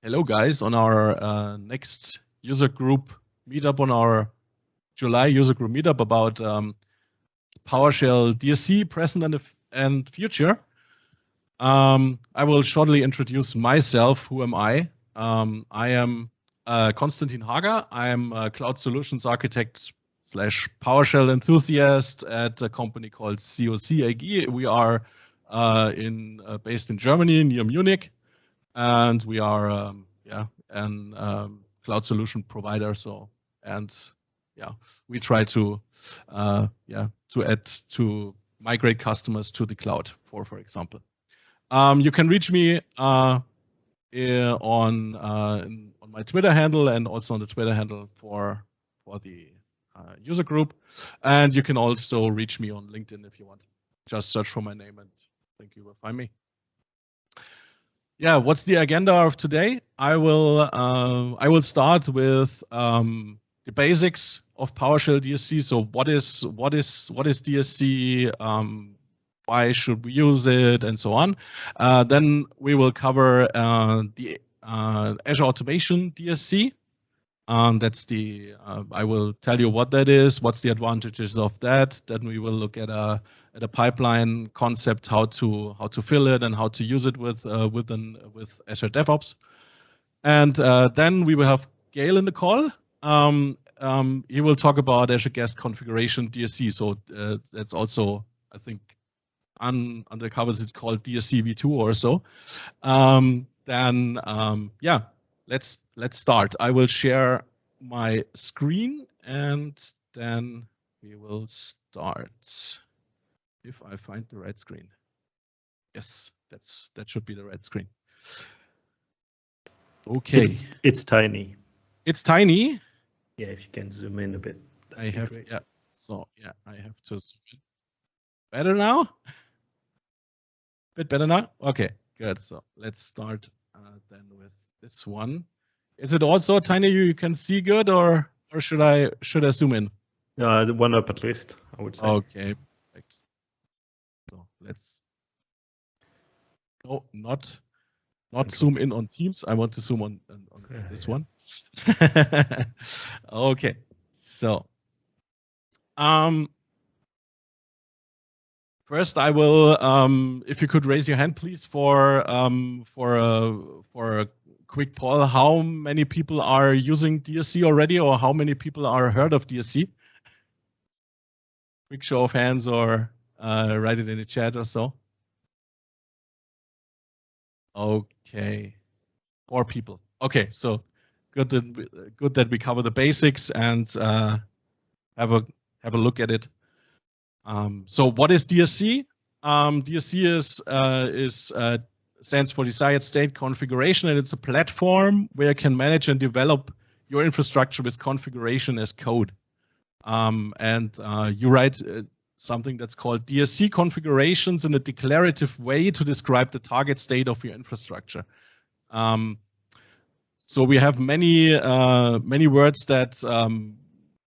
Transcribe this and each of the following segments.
Hello guys, on our next user group meetup, on our July user group meetup about PowerShell DSC Present and Future. I will shortly introduce myself. Who am I? I am Constantin Hager. I am a cloud solutions architect / PowerShell enthusiast at a company called COC AG. We are based in Germany, near Munich. And we are, cloud solution provider. We try to migrate customers to the cloud, for example. You can reach me on my Twitter handle and also on the Twitter handle for the user group. And you can also reach me on LinkedIn if you want. Just search for my name and I think you will find me. Yeah, what's the agenda of today? I will start with the basics of PowerShell DSC. So what is DSC? Why should we use it, and so on. Then we will cover the Azure Automation DSC. I will tell you what that is, what's the advantages of that. Then we will look at a pipeline concept, how to fill it and how to use it with Azure DevOps. And then we will have Gael in the call. He will talk about Azure Guest Configuration DSC. So that's also, I think, under covers it's called DSC V2 or so. Let's start. I will share my screen and then we will start. If I find the right screen. Yes, that should be the right screen. Okay. It's tiny. It's tiny? Yeah, if you can zoom in a bit. I have to zoom in. Better now? Bit better now? Okay, good. So let's start then with this one. Is it also tiny? You can see good, or should I zoom in? The one up at least, I would say. Okay, perfect. So let's not zoom in on Teams. I want to zoom on this one. Okay, so first I will, if you could raise your hand, please, for a quick poll. How many people are using DSC already, or how many people are heard of DSC? Quick show of hands, or write it in the chat or so. Okay, 4 people. Okay, so good that we cover the basics and have a look at it. So what is DSC? DSC stands for Desired State Configuration, and it's a platform where you can manage and develop your infrastructure with configuration as code. You write something that's called DSC configurations in a declarative way to describe the target state of your infrastructure. So we have many words that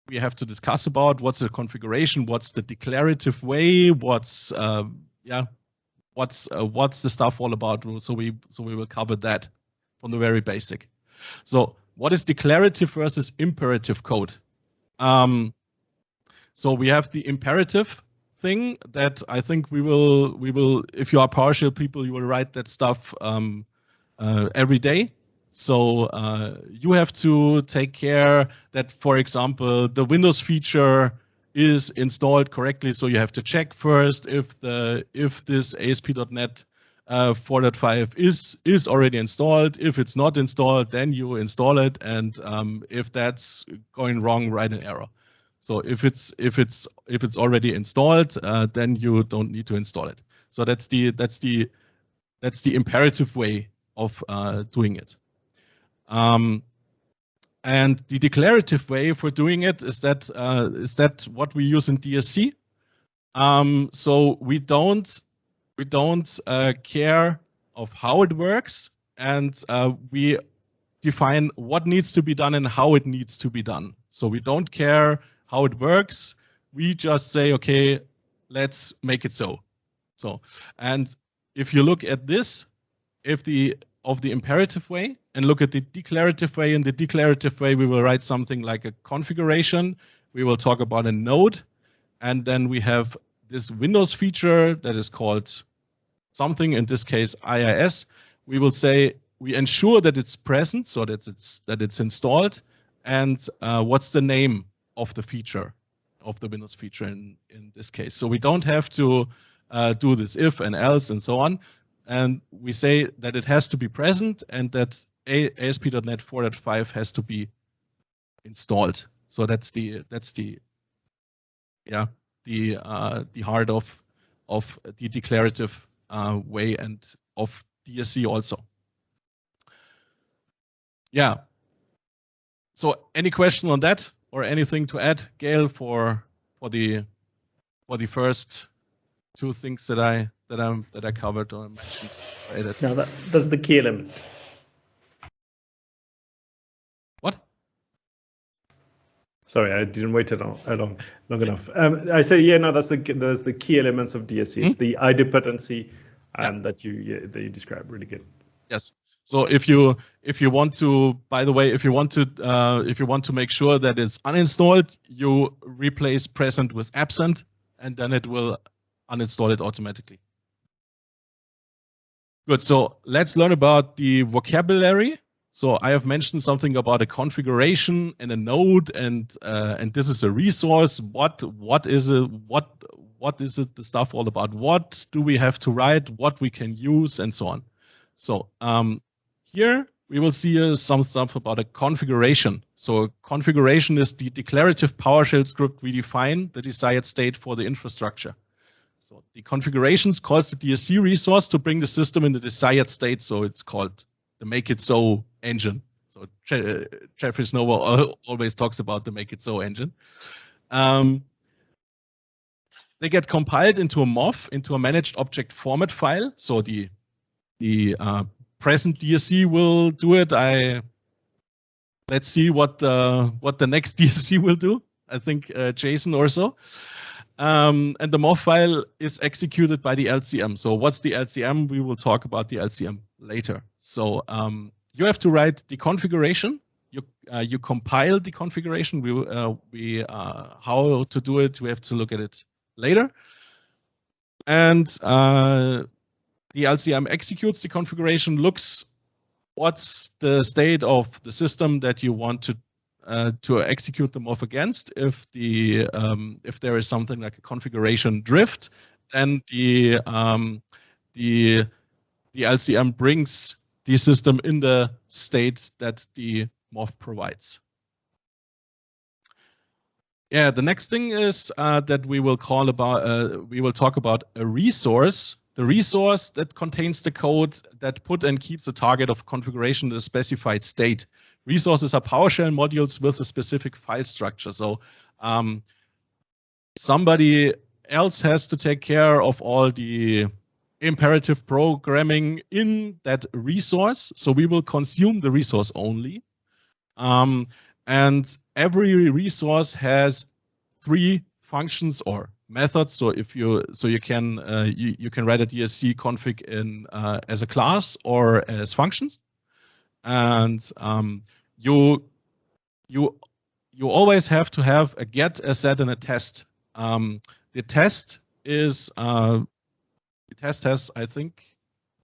we have to discuss about. What's the configuration? What's the declarative way? What's the stuff all about? So we will cover that from the very basic. So what is declarative versus imperative code? So we have the imperative thing that I think we will, if you are PowerShell people, you will write that stuff every day. So you have to take care that, for example, the Windows feature is installed correctly. So you have to check first if this ASP.NET 4.5 is already installed. If it's not installed, then you install it, and if that's going wrong, write an error. So if it's already installed, then you don't need to install it. So that's the imperative way of doing it. And the declarative way for doing it is that what we use in DSC. So we don't care of how it works, and we define what needs to be done and how it needs to be done. So we don't care how it works. We just say, okay, let's make it so. And if you look at this, if the of the imperative way and look at the declarative way. In the declarative way, we will write something like a configuration. We will talk about a node. And then we have this Windows feature that is called something, in this case, IIS. We will say we ensure that it's present, so that it's installed. And what's the name of the feature, of the Windows feature in this case. So we don't have to do this if and else and so on. And we say that it has to be present and that ASP.NET 4.5 has to be installed. So that's the heart of the declarative way and of DSC also. Yeah. So any question on that or anything to add, Gael, for the first two things that I covered or mentioned? No, that's the key element. What? Sorry, I didn't wait long enough. I say, yeah, no, that's the key elements of DSC. It's the idempotency that you described. Really good. Yes. So if you want to, by the way, if you want to make sure that it's uninstalled, you replace present with absent, and then it will uninstall it automatically. Good. So let's learn about the vocabulary. So I have mentioned something about a configuration and a node, and this is a resource. What is it? What is it? The stuff all about? What do we have to write? What we can use, and so on. So here we will see some stuff about a configuration. So configuration is the declarative PowerShell script we define the desired state for the infrastructure. So the configurations calls the DSC resource to bring the system in the desired state. So it's called the make it so engine. So Jeffrey Snow always talks about the make it so engine. They get compiled into a MOF, into a managed object format file. So the present DSC will do it. Let's see what the next DSC will do. I think Jason or so. And the MOF file is executed by the LCM. So what's the LCM? We will talk about the LCM later. So you have to write the configuration. You compile the configuration. How to do it, we have to look at it later. And the LCM executes the configuration, looks what's the state of the system that you want to execute the MOF against. If there is something like a configuration drift, then the LCM brings the system in the state that the MOF provides. Yeah, the next thing is that we will talk about a resource. The resource that contains the code that put and keeps the target of configuration in the specified state. Resources are PowerShell modules with a specific file structure. So somebody else has to take care of all the imperative programming in that resource. So we will consume the resource only. And every resource has 3 functions or methods. So you can write a DSC config in as a class or as functions. And you always have to have a get, a set, and a test. The test has, I think,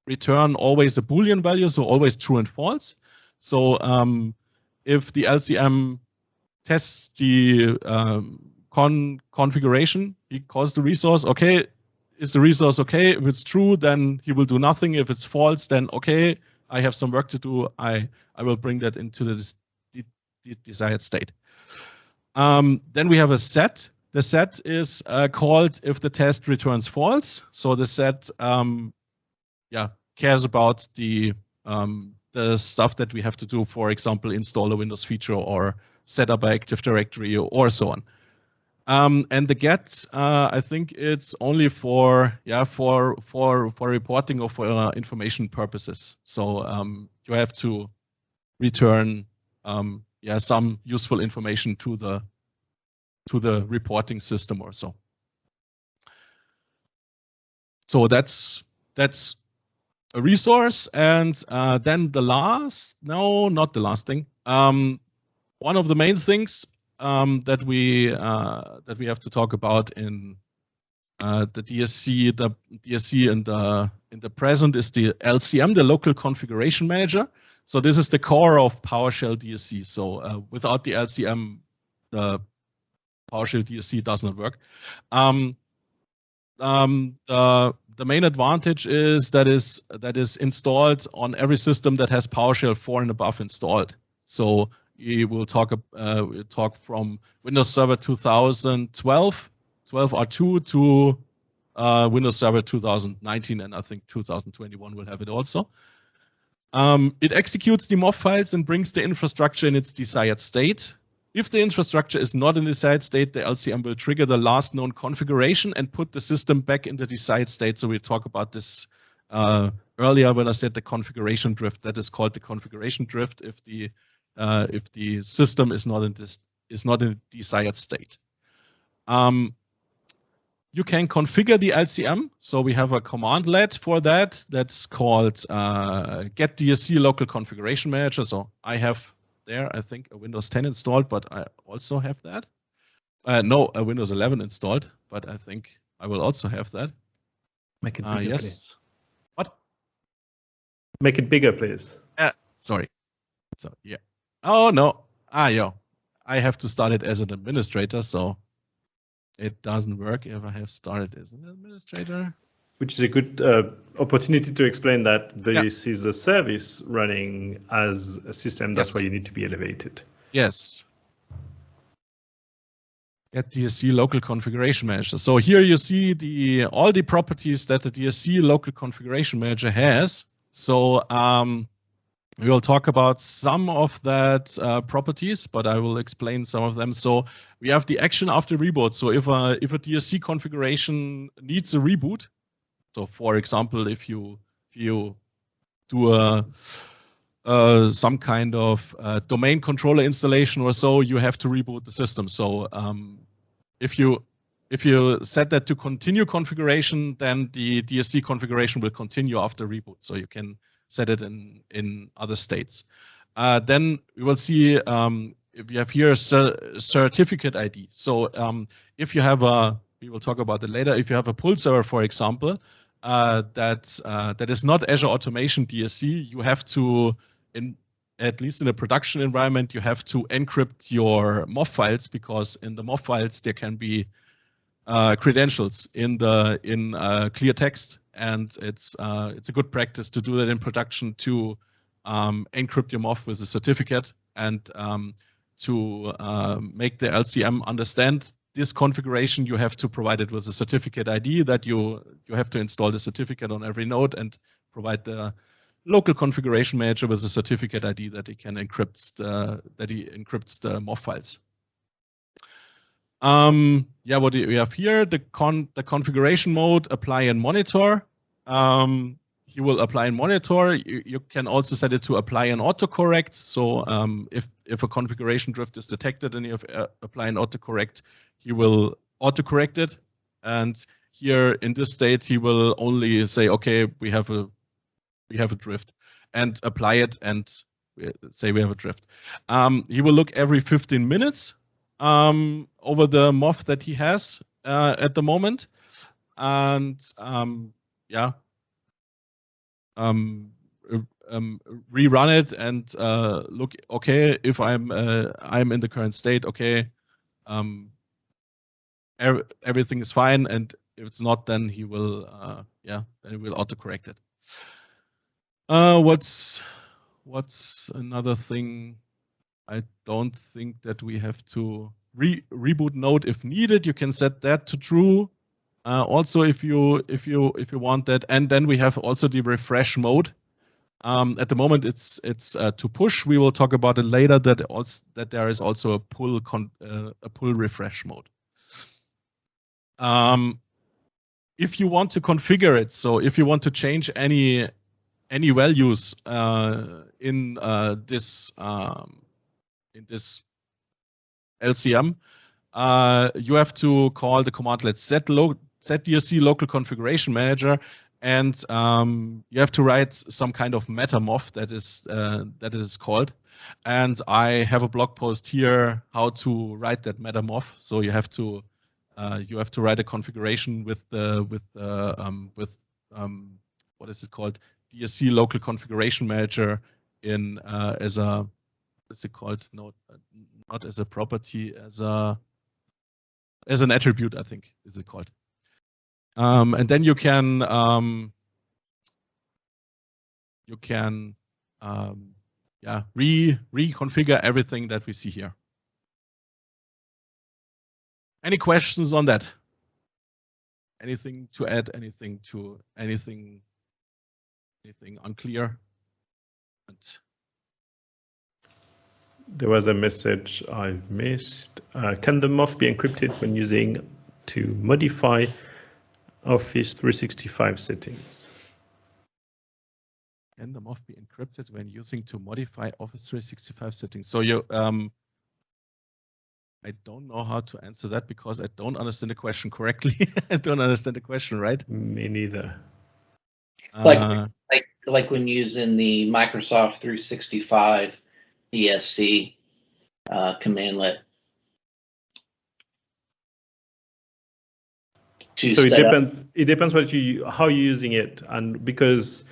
return always a Boolean value, so always true and false. So if the LCM tests the configuration, he calls the resource, okay, is the resource okay? If it's true, then he will do nothing. If it's false, then okay, I have some work to do. I will bring that into the desired state. Then we have a set. The set is called if the test returns false. So the set cares about the stuff that we have to do, for example, install a Windows feature or set up an Active Directory or so on. And the get, I think it's only for reporting or for information purposes. So you have to return some useful information to the reporting system or so. So that's a resource, and then the last, no, not the last thing. One of the main things that we have to talk about in the DSC in the present is the LCM, the Local Configuration Manager. So this is the core of PowerShell DSC. So without the LCM, the PowerShell DSC does not work. The main advantage is that is installed on every system that has PowerShell 4 and above installed. So we will talk from Windows Server 2012, 12R2 to Windows Server 2019, and I think 2021 will have it also. It executes the MOF files and brings the infrastructure in its desired state. If the infrastructure is not in the desired state, the LCM will trigger the last known configuration and put the system back in the desired state. So we talked about this earlier when I said the configuration drift. That is called the configuration drift if the system is not in the desired state. You can configure the LCM. So we have a commandlet for that. That's called get DSC Local Configuration Manager. So I have there, I think, a Windows 10 installed, but I also have that. No, a Windows 11 installed, but I think I will also have that. Make it bigger, yes. Please. What? Make it bigger, please. Sorry. So yeah. Oh no. Yeah. I have to start it as an administrator, so it doesn't work if I have started as an administrator. Which is a good opportunity to explain that this is a service running as a system. That's why you need to be elevated. Yes. Get DSC Local Configuration Manager. So here you see all the properties that the DSC Local Configuration Manager has. So we will talk about some of that properties, but I will explain some of them. So we have the action after reboot. So if a DSC configuration needs a reboot, so for example, if you do some kind of domain controller installation or so, you have to reboot the system. So if you set that to continue configuration, then the DSC configuration will continue after reboot. So you can set it in other states. Then we will see if you have here a certificate ID. So if you have we will talk about it later. If you have a pull server, for example, that is not Azure Automation DSC, you have to, at least in a production environment, you have to encrypt your MOF files, because in the MOF files there can be credentials in clear text, and it's a good practice to do that in production to encrypt your MOF with a certificate and to make the LCM understand this configuration. You have to provide it with a certificate ID that you have to install the certificate on every node and provide the local configuration manager with a certificate ID that he can encrypt the MOF files. What do we have here? The configuration mode, apply and monitor. He will apply and monitor. You can also set it to apply and autocorrect. So if a configuration drift is detected and you have apply and autocorrect, he will autocorrect it. And here in this state, he will only say, okay, we have a drift, and apply it and say we have a drift. He will look every 15 minutes over the MOF that he has at the moment, and rerun it and look. Okay, if I'm in the current state, okay, everything is fine, and if it's not, then he will then he will autocorrect it. What's another thing? I don't think that we have to reboot node if needed. You can set that to true. Also, if you want that, and then we have also the refresh mode. At the moment, it's to push. We will talk about it later. That there is also a pull refresh mode. If you want to configure it, so if you want to change any values in this LCM, you have to call the commandlet set DSC Local Configuration Manager, and you have to write some kind of metamorph that is called. And I have a blog post here how to write that metamorph. So you have to write a configuration with what is it called? DSC Local Configuration Manager in as a, what's it called? No, not as a property, as an attribute, I think is it called. And then you can reconfigure everything that we see here. Any questions on that? Anything to add? Anything unclear? There was a message I've missed. Can the moth be encrypted when using to modify Office 365 settings? Can the moth be encrypted when using to modify Office 365 settings? So you, I don't know how to answer that because I don't understand the question correctly. I don't understand the question, right? Me neither. Like when using the Microsoft 365 DSC commandlet. So it depends how you're using it, and because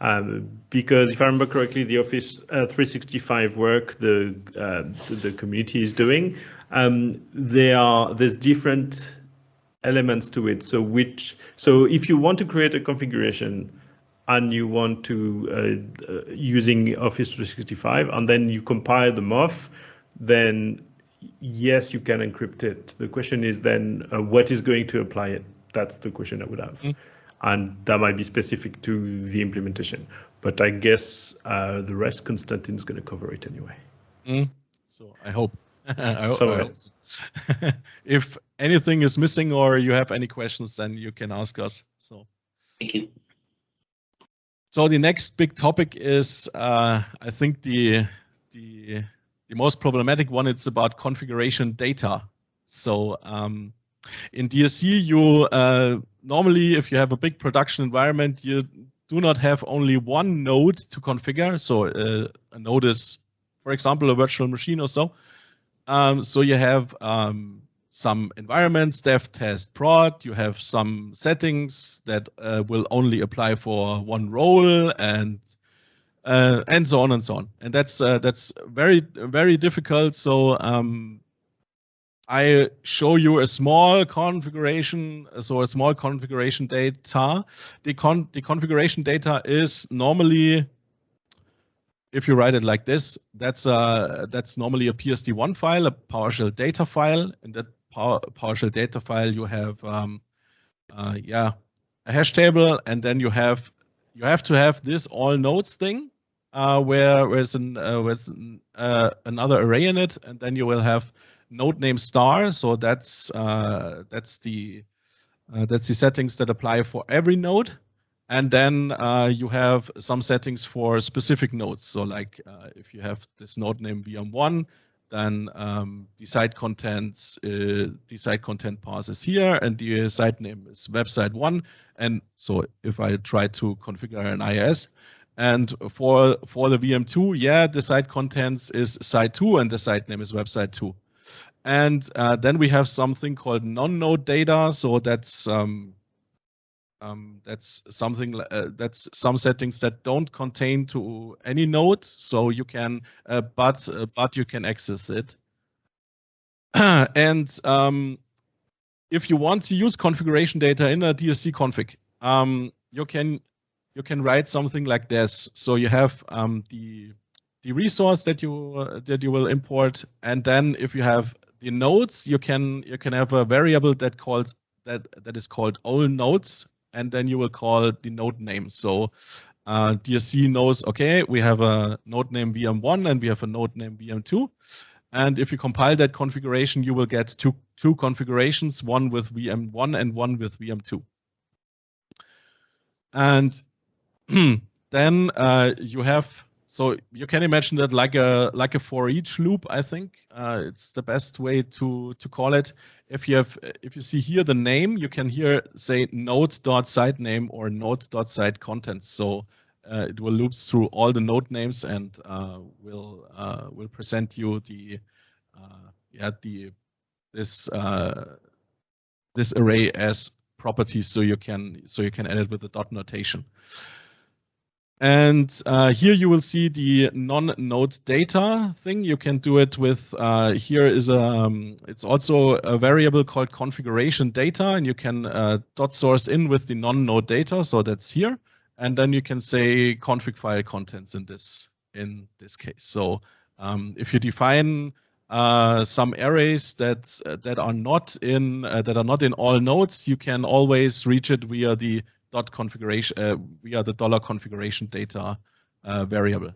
if I remember correctly, the Office 365 work the community is doing, there's different elements to it. So if you want to create a configuration and you want to using Office 365 and then you compile the moth, then yes, you can encrypt it. The question is then what is going to apply it? That's the question I would have. And that might be specific to the implementation. But I guess the rest, Constantin is going to cover it anyway. So I hope. I hope so. If anything is missing or you have any questions, then you can ask us. So thank you. So the next big topic is, I think the most problematic one. It's about configuration data. So in DSC, you normally, if you have a big production environment, you do not have only one node to configure. So a node is, for example, a virtual machine or so. So you have some environments, dev, test, prod. You have some settings that will only apply for one role, and so on and so on. And that's very, very difficult. So I show you a small configuration. So a small configuration data. The configuration data is normally, if you write it like this, that's normally a PSD1 file, a PowerShell data file. In that PowerShell data file, you have a hash table, and then you have to have this all nodes thing, where there's another array in it, and then you will have node name star. So that's the settings that apply for every node. And then you have some settings for specific nodes. So like if you have this node name VM1, then the site content path is here, and the site name is website 1. And so if I try to configure an IIS, and for the VM2, the site contents is site 2, and the site name is website 2. And then we have something called non-node data. So that's something that's some settings that don't contain to any node. So you can, but you can access it. And if you want to use configuration data in a DSC config, you can write something like this. So you have the resource that you will import, and then if you have the nodes, you can have a variable that is called all nodes, and then you will call the node name. So DSC knows, okay, we have a node name VM1 and we have a node name VM2. And if you compile that configuration, you will get two configurations, one with VM1 and one with VM2. And then you have so you can imagine that like a for each loop. I think it's the best way to call it. If you see here the name, you can here say node.site name or node.site contents. So it will loop through all the node names and will present you this array as properties, so you can edit with the dot notation. And here you will see the non-node data thing. You can do it with here is it's also a variable called configuration data, and you can dot source in with the non-node data. So that's here, and then you can say config file contents in this case. So if you define some arrays that are not in all nodes, you can always reach it via the dot configuration via the $configuration data variable.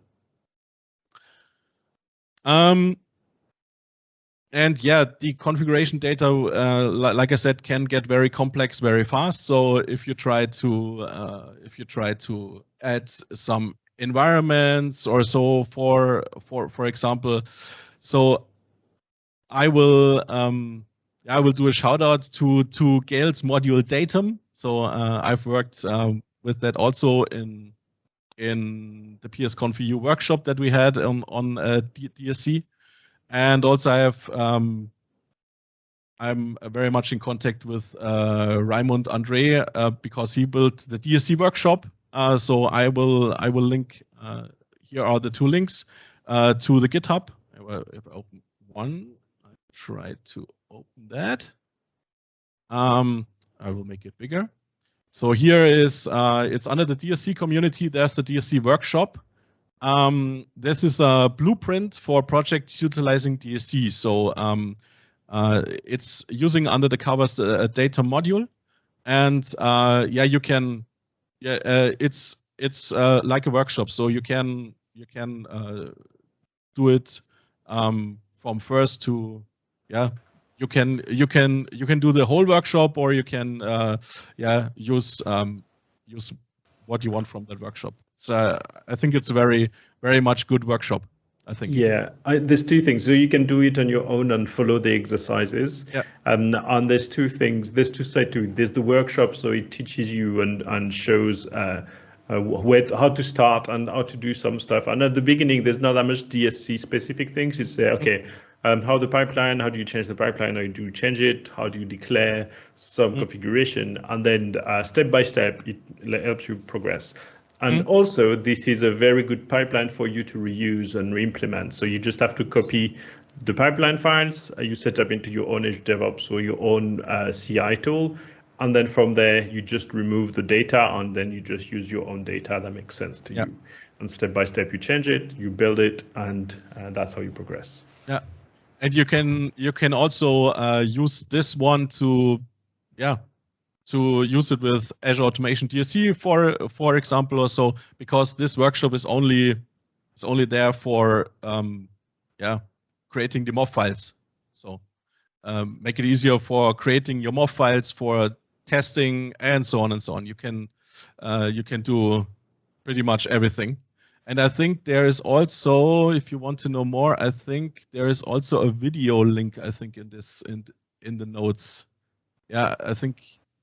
And yeah, the configuration data, like I said, can get very complex very fast. So if you try to add some environments or so, for example, so I will do a shout out to Gael's module datum. So I've worked with that also in the PSConfU workshop that we had on DSC, and also I'm very much in contact with Raimund Andre because he built the DSC workshop. So I will link. Here are the two links to the GitHub. If I open one, I try to open that. I will make it bigger. So here is, it's under the DSC community, there's the DSC workshop. This is a blueprint for projects utilizing DSC. So it's using under the covers a data module. And yeah, you can, it's like a workshop. So you can do it from first to, yeah. You can do the whole workshop, or you can use what you want from that workshop. So I think it's a very much good workshop, I think. Yeah, there's two things. So you can do it on your own and follow the exercises. Yeah. And there's two things. There's two sides to it. There's the workshop, so it teaches you and shows how to start and how to do some stuff. And at the beginning, there's not that much DSC specific things. You say, okay. How the pipeline, how do you change the pipeline? How do you change it? How do you declare some configuration? And then step by step, it helps you progress. And also, this is a very good pipeline for you to reuse and re-implement. So you just have to copy the pipeline files you set up into your own Azure DevOps or your own CI tool. And then from there, you just remove the data, and then you just use your own data that makes sense to you. And step by step, you change it, you build it, and that's how you progress. Yeah. And you can also use this one to use it with Azure Automation DSC for example, or so, because this workshop is only there for creating the MOV files. So make it easier for creating your MOV files, for testing, and so on and so on. You can do pretty much everything. And I think there is also, if you want to know more, I think there is also a video link, I think, in the notes. Yeah,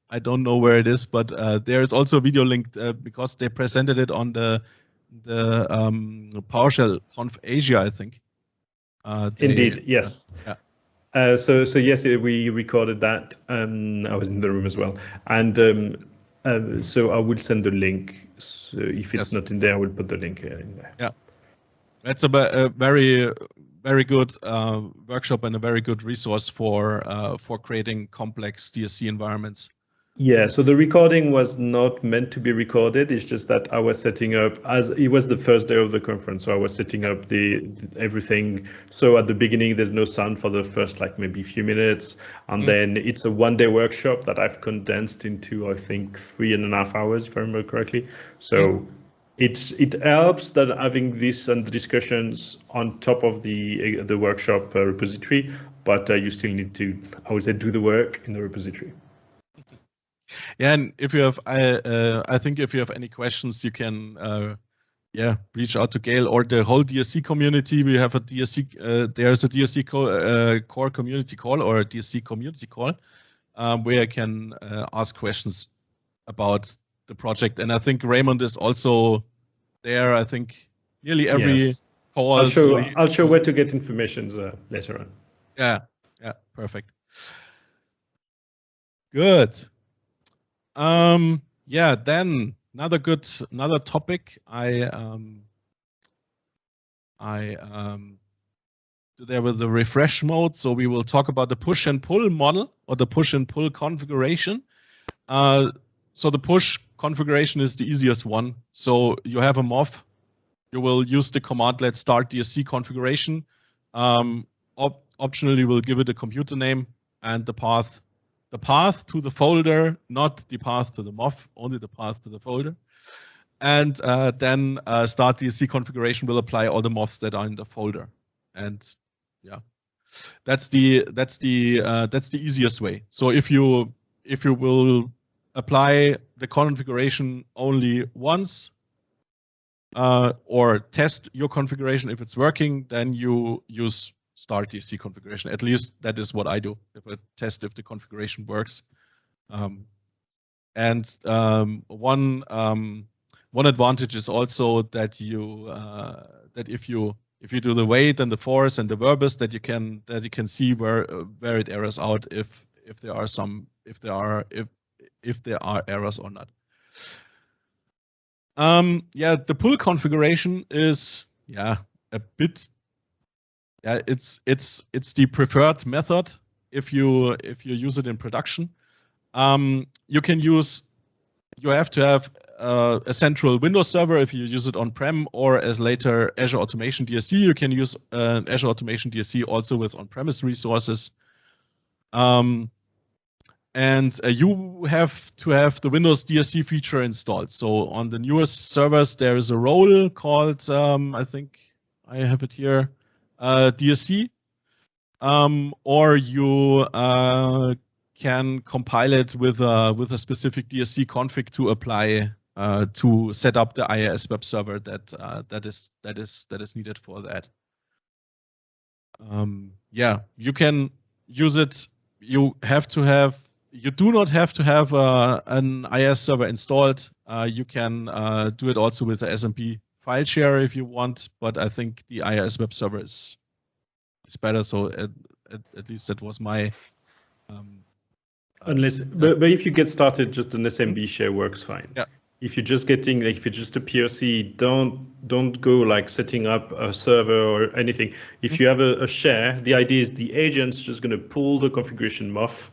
I don't know where it is, but there is also a video link because they presented it on the PowerShell Conf Asia, I think. Indeed, yes. Yeah. So yes, we recorded that. I was in the room as well, and so I will send the link. So if it's not in there, I will put the link in there. Yeah, that's a very good workshop and a very good resource for creating complex DSC environments. Yeah, so the recording was not meant to be recorded. It's just that I was setting up, as it was the first day of the conference, so I was setting up the everything. So at the beginning, there's no sound for the first maybe few minutes, and then it's a one-day workshop that I've condensed into, I think, 3.5 hours, if I remember correctly. So it helps that having this and the discussions on top of the workshop repository, but you still need to, I would say, do the work in the repository. Yeah, and if you have, I think if you have any questions, you can yeah, reach out to Gael or the whole DSC community. We have a DSC, there's a DSC core community call or a DSC community call where I can ask questions about the project. And I think Raymond is also there. I think nearly every call. I'll show where to get information later on. Yeah, perfect. Good. Yeah, then another topic there with the refresh mode. So we will talk about the push and pull model or the push and pull configuration. So the push configuration is the easiest one. So you have a MOF. You will use the command let's start DSC configuration. Optionally, we'll give it a computer name and the path to the folder, not the path to the MOF, only the path to the folder. And then start DSC configuration will apply all the MOFs that are in the folder. And yeah, that's the easiest way. So if you will apply the configuration only once or test your configuration if it's working, then you use start DSC configuration. At least that is what I do. If I test if the configuration works. One advantage is also that if you do the weight and the force and the verbose, that you can see where it errors out if there are errors or not. The pull configuration is a bit. Yeah, it's the preferred method if you use it in production. You have to have a central Windows server if you use it on-prem, or as later Azure Automation DSC, you can use Azure Automation DSC also with on-premise resources. And you have to have the Windows DSC feature installed. So on the newest servers, there is a role called, I think I have it here, DSC, or you can compile it with a specific DSC config to apply to set up the IIS web server that is needed for that. You can use it. You do not have to have an IIS server installed. You can do it also with the SMP file share if you want, but I think the IIS web server is better. So at least that was my. Unless, but if you get started, just an SMB share works fine. Yeah. If you're just getting, like, if it's just a POC, don't go like setting up a server or anything. If you have a share, the idea is the agent's just going to pull the configuration MOF.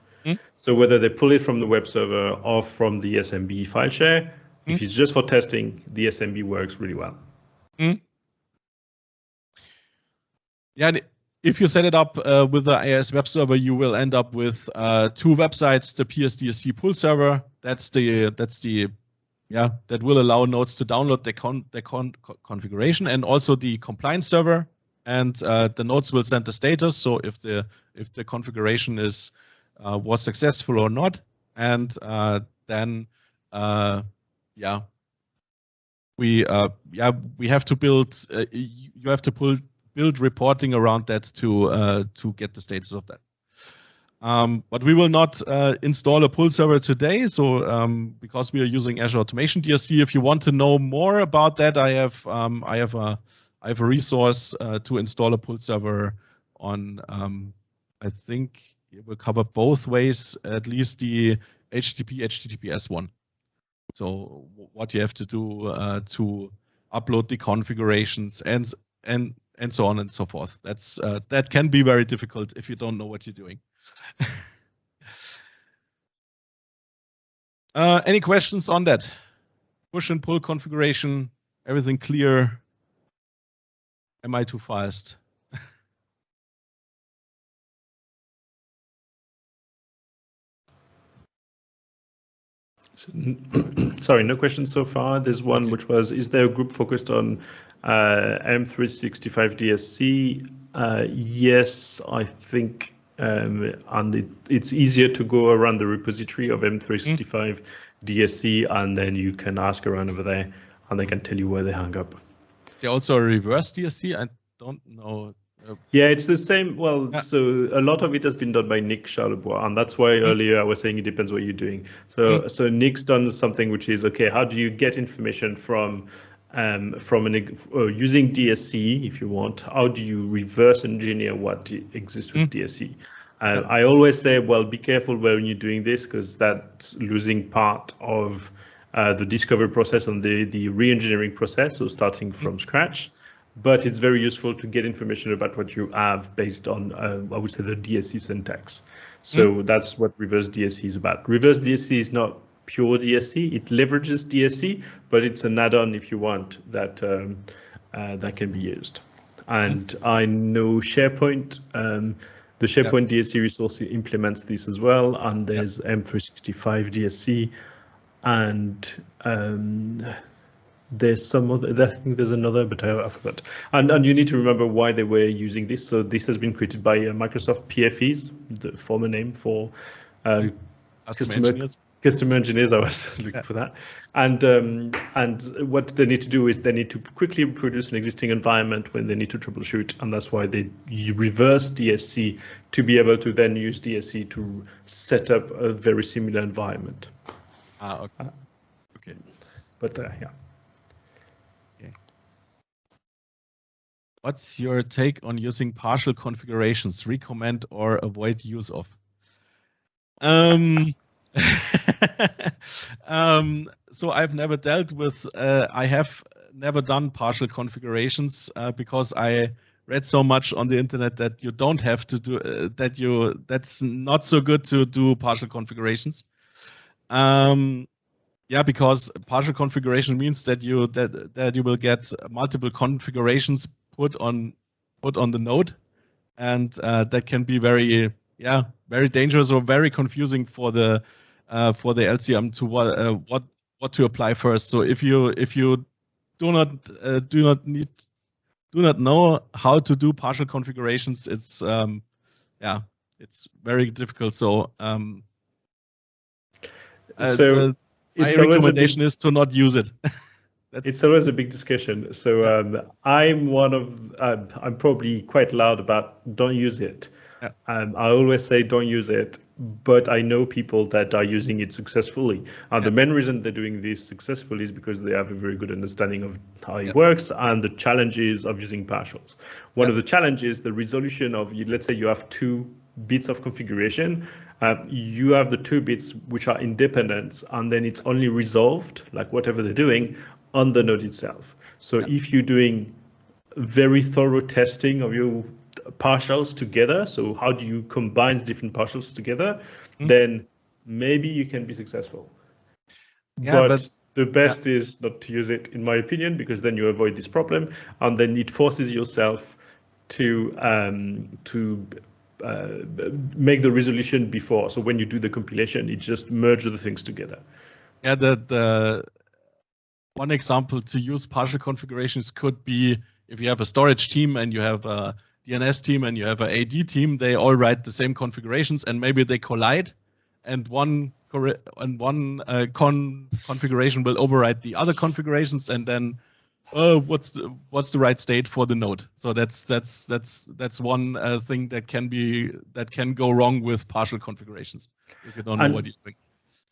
So whether they pull it from the web server or from the SMB file share, if it's just for testing, the SMB works really well. Yeah, if you set it up with the IIS web server, you will end up with two websites: the PSDSC pull server, that will allow nodes to download the configuration, and also the compliance server, and the nodes will send the status. So if the configuration was successful or not, and then we have to build. You have to build reporting around that to get the status of that. But we will not install a pull server today. So because we are using Azure Automation DSC, if you want to know more about that, I have a resource to install a pull server on. I think it will cover both ways, at least the HTTPS one. So what you have to do to upload the configurations and so on and so forth. That can be very difficult if you don't know what you're doing. Any questions on that? Push and pull configuration, everything clear? Am I too fast? Sorry, no questions so far. There's one which was, is there a group focused on M365 DSC? Yes, I think, and it's easier to go around the repository of M365 DSC, and then you can ask around over there, and they can tell you where they hang up. there also a reverse DSC? I don't know. Yeah, it's the same. Well, so a lot of it has been done by Nick Charlebois, and that's why earlier I was saying it depends what you're doing. So Nick's done something which is, okay, how do you get information from using DSC, if you want, how do you reverse engineer what exists with DSC? I always say, well, be careful when you're doing this, because that's losing part of the discovery process and the re-engineering process, so starting from scratch. But it's very useful to get information about what you have based on, I would say, the DSC syntax. So that's what reverse DSC is about. Reverse DSC is not pure DSC. It leverages DSC, but it's an add-on, if you want, that that can be used. And I know SharePoint, the SharePoint DSC resource implements this as well. And there's M365 DSC, and there's some other, I think there's another, but I forgot. And you need to remember why they were using this. So this has been created by Microsoft PFEs, the former name for customer engineers. I was looking for that. And what they need to do is they need to quickly produce an existing environment when they need to troubleshoot, and that's why they reverse DSC to be able to then use DSC to set up a very similar environment. Okay. But yeah. What's your take on using partial configurations? Recommend or avoid use of? So I've never dealt with. I have never done partial configurations because I read so much on the internet that you don't have to do that's not so good to do partial configurations. Yeah, because partial configuration means that you will get multiple configurations put on the node, and that can be very dangerous or very confusing for the LCM to what to apply first. So if you do not know how to do partial configurations, it's very difficult. So my recommendation is to not use it. It's always a big discussion. So I'm probably quite loud about don't use it. Yeah. I always say don't use it, but I know people that are using it successfully. And the main reason they're doing this successfully is because they have a very good understanding of how it works and the challenges of using partials. One of the challenges, the resolution of, let's say you have 2 bits of configuration, you have the 2 bits which are independent, and then it's only resolved, like whatever they're doing, on the node itself. So if you're doing very thorough testing of your partials together, so how do you combine different partials together, then maybe you can be successful. But the best is not to use it, in my opinion, because then you avoid this problem, and then it forces yourself to make the resolution before. So when you do the compilation, it just merges the things together. Yeah, the one example to use partial configurations could be if you have a storage team and you have a DNS team and you have an AD team, they all write the same configurations and maybe they collide, and one configuration will override the other configurations, and then what's the right state for the node? So that's one thing that can go wrong with partial configurations if you don't know what you're doing.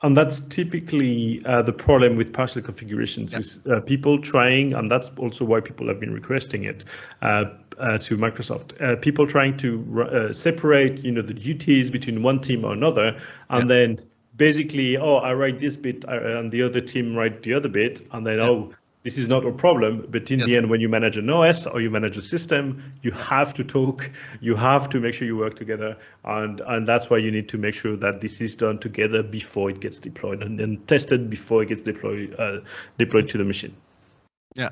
And that's typically the problem with partial configurations is people trying, and that's also why people have been requesting it to Microsoft. People trying to separate, the duties between one team or another, and then basically, I write this bit, and the other team write the other bit, and then this is not a problem, but in the end, when you manage an OS or you manage a system, you have to talk, you have to make sure you work together, and that's why you need to make sure that this is done together before it gets deployed and then tested before it gets deployed to the machine. Yeah.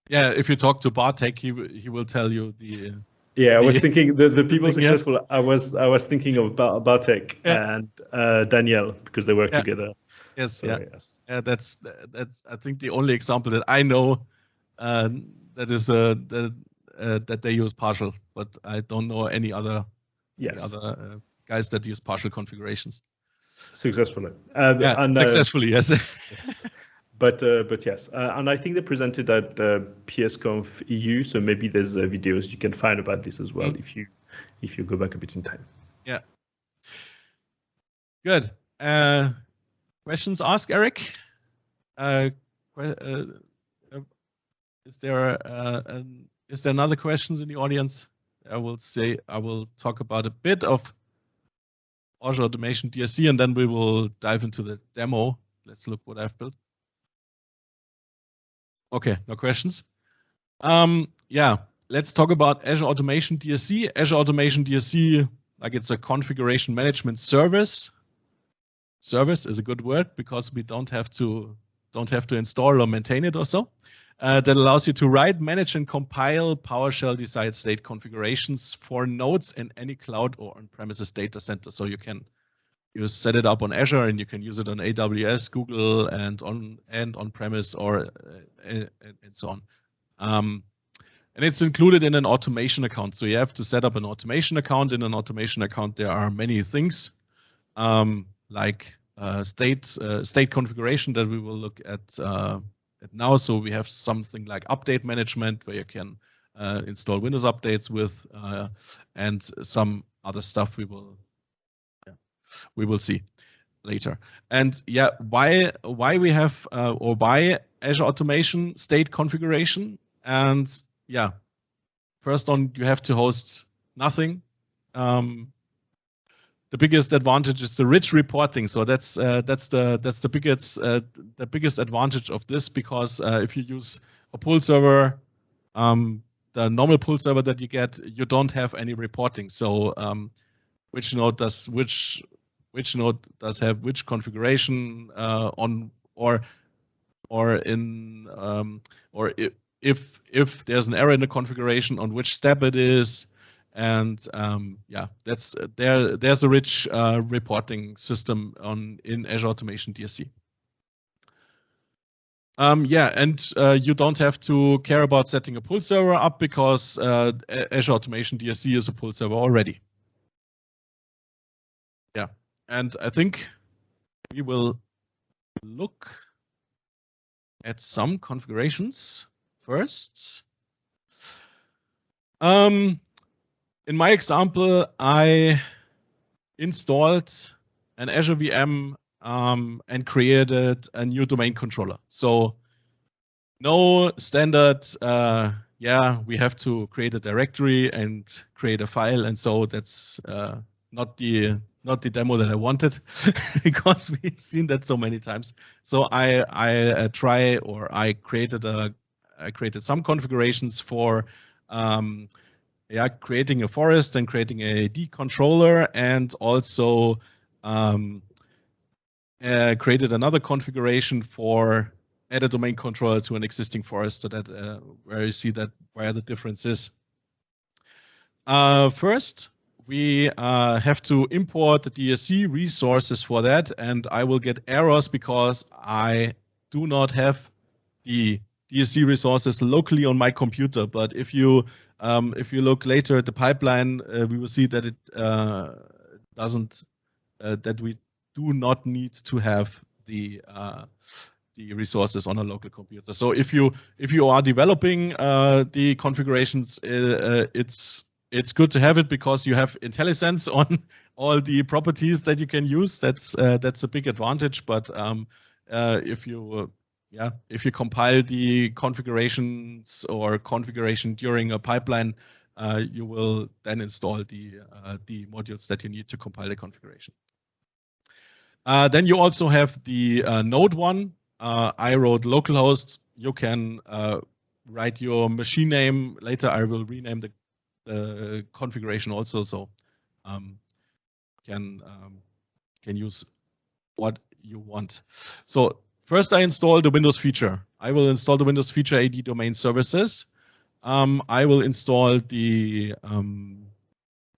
If you talk to Bartek, he will tell you the. I was thinking the people successful. I was thinking of Bartek and Danielle because they work together. Yes, that's I think the only example that I know that is that they use partial, but I don't know any other guys that use partial configurations successfully. Successfully, yes. But yes, and I think they presented at PSConf EU, so maybe there's videos you can find about this as well if you go back a bit in time. Yeah. Good. Questions asked, Eric? Is there another questions in the audience? I will talk about a bit of Azure Automation DSC, and then we will dive into the demo. Let's look what I've built. Okay, no questions. Yeah, let's talk about Azure Automation DSC. Azure Automation DSC, like it's a configuration management service. Service is a good word because we don't have to install or maintain it or so. That allows you to write, manage, and compile PowerShell desired state configurations for nodes in any cloud or on-premises data center. So you set it up on Azure, and you can use it on AWS, Google, and on-premise or and so on. And it's included in an automation account. So you have to set up an automation account. In an automation account, there are many things like state configuration that we will look at now. So we have something like update management where you can install Windows updates with, and some other stuff we will see later. And yeah, why we have or why Azure Automation state configuration? And yeah, first on, you have to host nothing. The biggest advantage is the rich reporting. So that's the biggest advantage of this, because if you use a pull server, the normal pull server that you get, you don't have any reporting. So which node does have which configuration on, or if there's an error in the configuration, on which step it is. And yeah, there's a rich reporting system in Azure Automation DSC. Yeah, and you don't have to care about setting a pull server up, because Azure Automation DSC is a pull server already. Yeah, and I think we will look at some configurations first. In my example, I installed an Azure VM and created a new domain controller. So no standard, yeah, we have to create a directory and create a file, and so that's not the demo that I wanted, because we've seen that so many times. So I created some configurations for yeah, creating a forest and creating a D controller, and also created another configuration for add a domain controller to an existing forest, so that where you see that where the difference is. First, we have to import the DSC resources for that, and I will get errors because I do not have the DSC resources locally on my computer. But if you look later at the pipeline, we will see that it doesn't, that we do not need to have the resources on a local computer. So if you are developing the configurations, it's good to have it, because you have IntelliSense on all the properties that you can use. That's a big advantage. But if you compile the configurations or configuration during a pipeline, you will then install the modules that you need to compile the configuration. Then you also have the node one. I wrote localhost. You can write your machine name. Later I will rename the configuration also, so can use what you want. So first, I install the Windows feature. I will install the Windows feature AD domain services. I will install the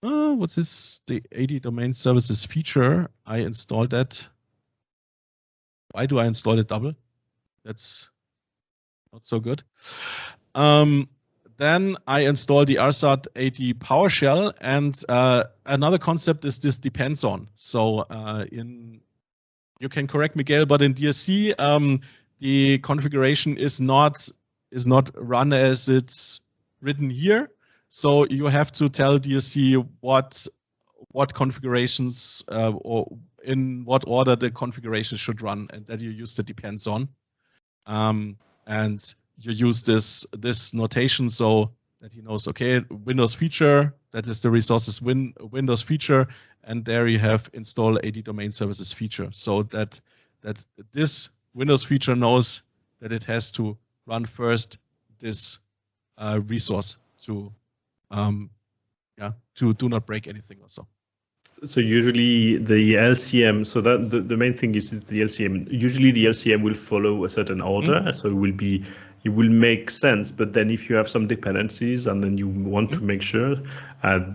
what's this? The AD domain services feature. I installed that. Why do I install it double? That's not so good. Then I install the RSAT AD PowerShell, and another concept is this depends on. So you can correct me, Gael, but in DSC, the configuration is not run as it's written here. So you have to tell DSC what configurations or in what order the configuration should run, and that you use the depends on. And you use this notation so that he knows, okay, Windows feature, that is the resources Windows feature, and there you have install AD domain services feature, so that this Windows feature knows that it has to run first this resource to do not break anything or so. So usually the LCM, so that the main thing is the LCM. Usually the LCM will follow a certain order, so it will make sense. But then if you have some dependencies and then you want to make sure,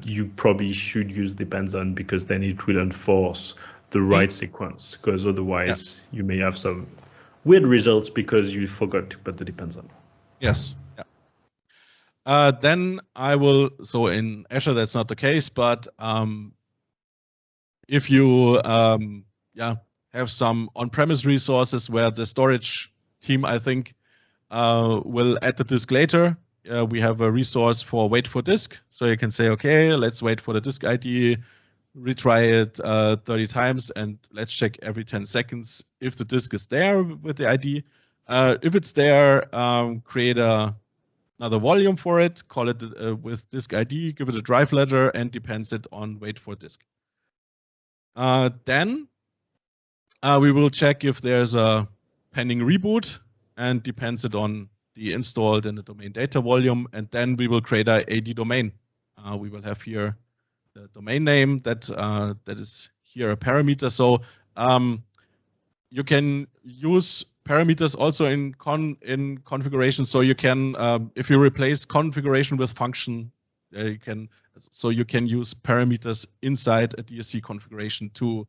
you probably should use depends on, because then it will enforce the right sequence. Because otherwise you may have some weird results because you forgot to put the depends on. Yes. Yeah. Then I will. So in Azure that's not the case, but if you have some on-premise resources where the storage team, I think, will add the disk later, we have a resource for wait for disk. So you can say, okay, let's wait for the disk ID, retry it 30 times, and let's check every 10 seconds if the disk is there with the ID. If it's there, create another volume for it, call it with disk ID, give it a drive letter, and depends it on wait for disk. Then we will check if there's a pending reboot, and depends it on the installed and the domain data volume, and then we will create a AD domain. We will have here the domain name that is here a parameter. So you can use parameters also in configuration. So you can, if you replace configuration with function, you can use parameters inside a DSC configuration to,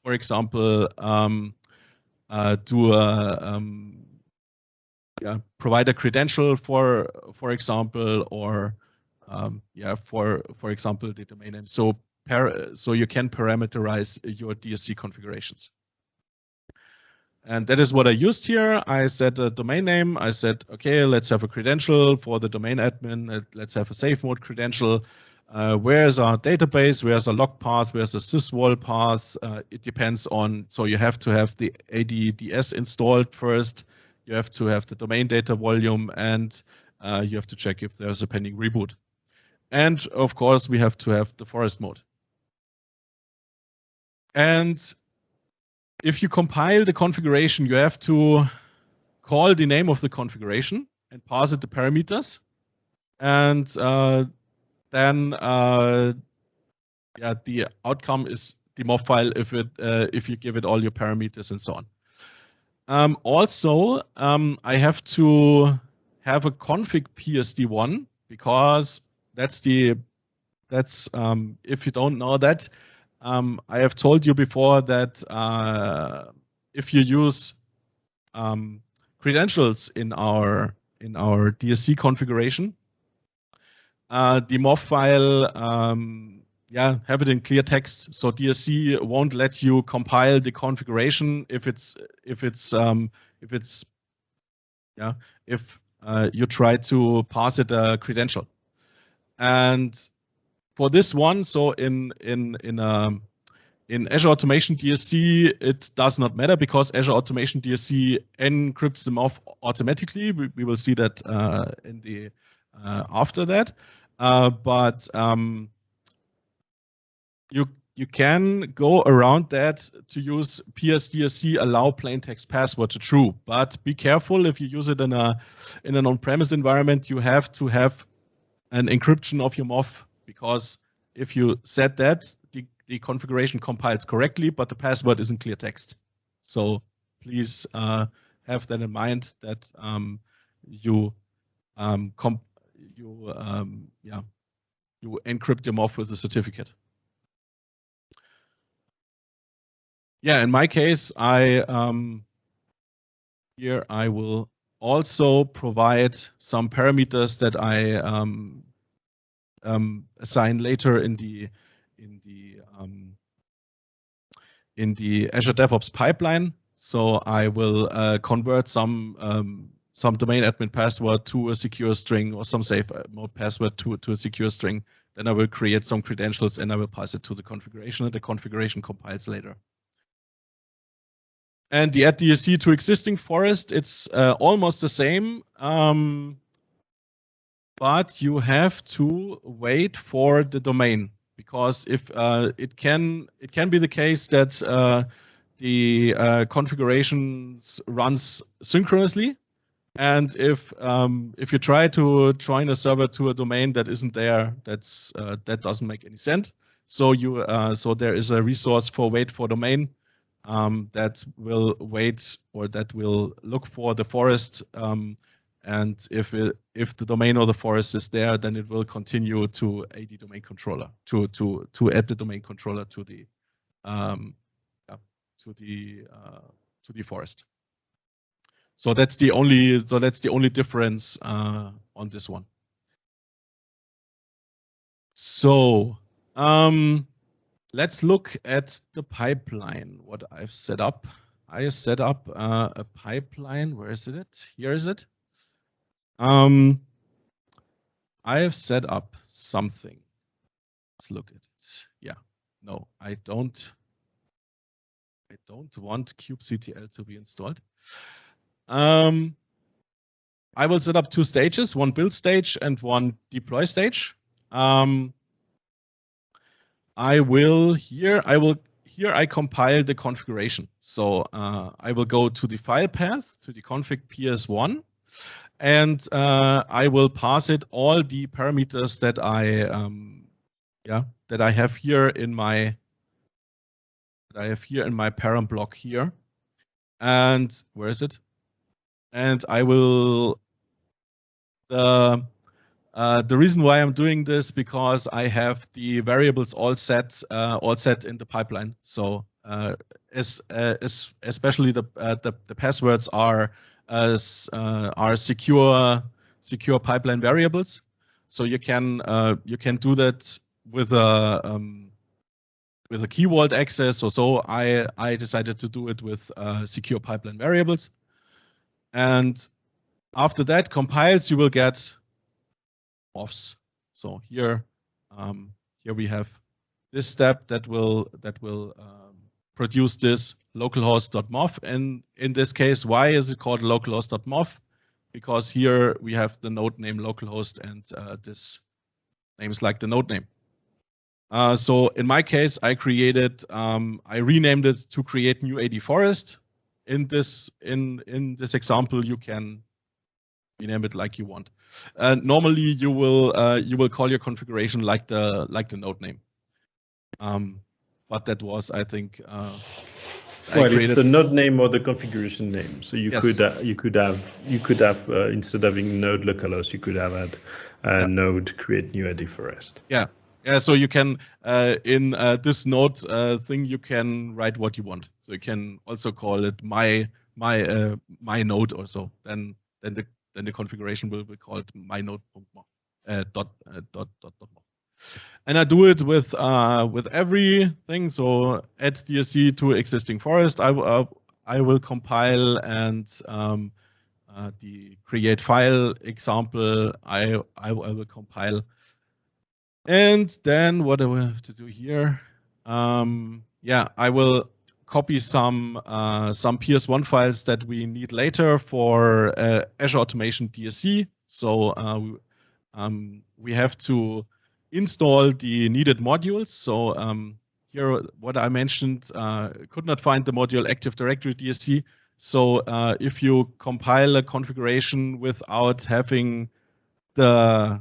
for example, provide a credential for example, or for example the domain name. So you can parameterize your DSC configurations. And that is what I used here. I set a domain name. I said, okay, let's have a credential for the domain admin. Let's have a safe mode credential. Where's our database? Where's a log path? Where's a sysvol path? It depends on, so you have to have the ADDS installed first. You have to have the domain data volume, and you have to check if there's a pending reboot. And of course, we have to have the forest mode. And if you compile the configuration, you have to call the name of the configuration and pass it the parameters. And then the outcome is the MOV file if you give it all your parameters and so on. Also, I have to have a config PSD1, because that's if you don't know that, I have told you before that if you use credentials in our DSC configuration, the MOV file, have it in clear text. So DSC won't let you compile the configuration if you try to pass it a credential. And for this one, so in Azure Automation DSC, it does not matter, because Azure Automation DSC encrypts them off automatically. We will see that in the after that. But you can go around that to use PSDSC allow plain text password to true. But be careful if you use it in an on-premise environment. You have to have an encryption of your MOV, because if you set that, the configuration compiles correctly, but the password isn't clear text. So please have that in mind, that you encrypt your MOV with a certificate. Yeah, in my case, here I will also provide some parameters that I assign later in the Azure DevOps pipeline. So I will convert some domain admin password to a secure string, or some safe mode password to a secure string. Then I will create some credentials and I will pass it to the configuration, and the configuration compiles later. And the add DSC to existing forest, it's almost the same, but you have to wait for the domain, because if it can be the case that the configurations runs synchronously, and if you try to join a server to a domain that isn't there, that doesn't make any sense. So so there is a resource for wait for domain that will wait, or that will look for the forest, and if the domain or the forest is there, then it will continue to add the domain controller to add the domain controller to the forest. So that's the only difference on this one. So let's look at the pipeline. What I've set up. I set up a pipeline. Where is it? Here is it. I have set up something. Let's look at it. Yeah. No, I don't want kubectl to be installed. I will set up 2 stages, one build stage and one deploy stage. Here I compile the configuration. So I will go to the file path, to the config ps1, and I will pass it all the parameters that I have here in my parent block here. And where is it? And I will. The reason why I'm doing this, because I have the variables all set in the pipeline. So especially the passwords are secure pipeline variables. So you can do that with a key vault access or so. I decided to do it with secure pipeline variables. And after that compiles, you will get offs. So here we have this step that will produce this localhost.mov. And in this case, why is it called localhost.mov? Because here we have the node name localhost, and this name is like the node name. So in my case, I renamed it to create new AD forest. In this example, you can rename it like you want. Normally, you will call your configuration like the node name. But that was, I think, it's the node name or the configuration name. So you could have instead of having node localhost, you could have had node create new AD forest. Yeah. Yeah, so you can in this node thing, you can write what you want. So you can also call it my node or so. Then the configuration will be called my node.mov. And I do it with everything. So add DSC to existing forest. I will compile, and the create file example I will compile. And then what do I have to do here? I will copy some PS1 files that we need later for Azure Automation DSC. So we have to install the needed modules. So here, what I mentioned, could not find the module Active Directory DSC. So if you compile a configuration without having the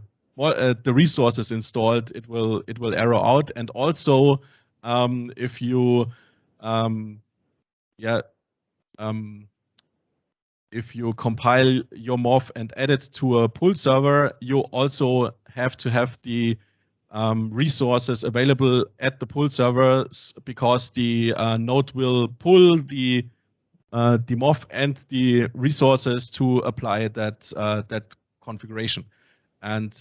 resources installed, it will error out. And also, if you if you compile your MOV and add it to a pull server, you also have to have the resources available at the pull server, because the node will pull the MOV and the resources to apply that configuration. And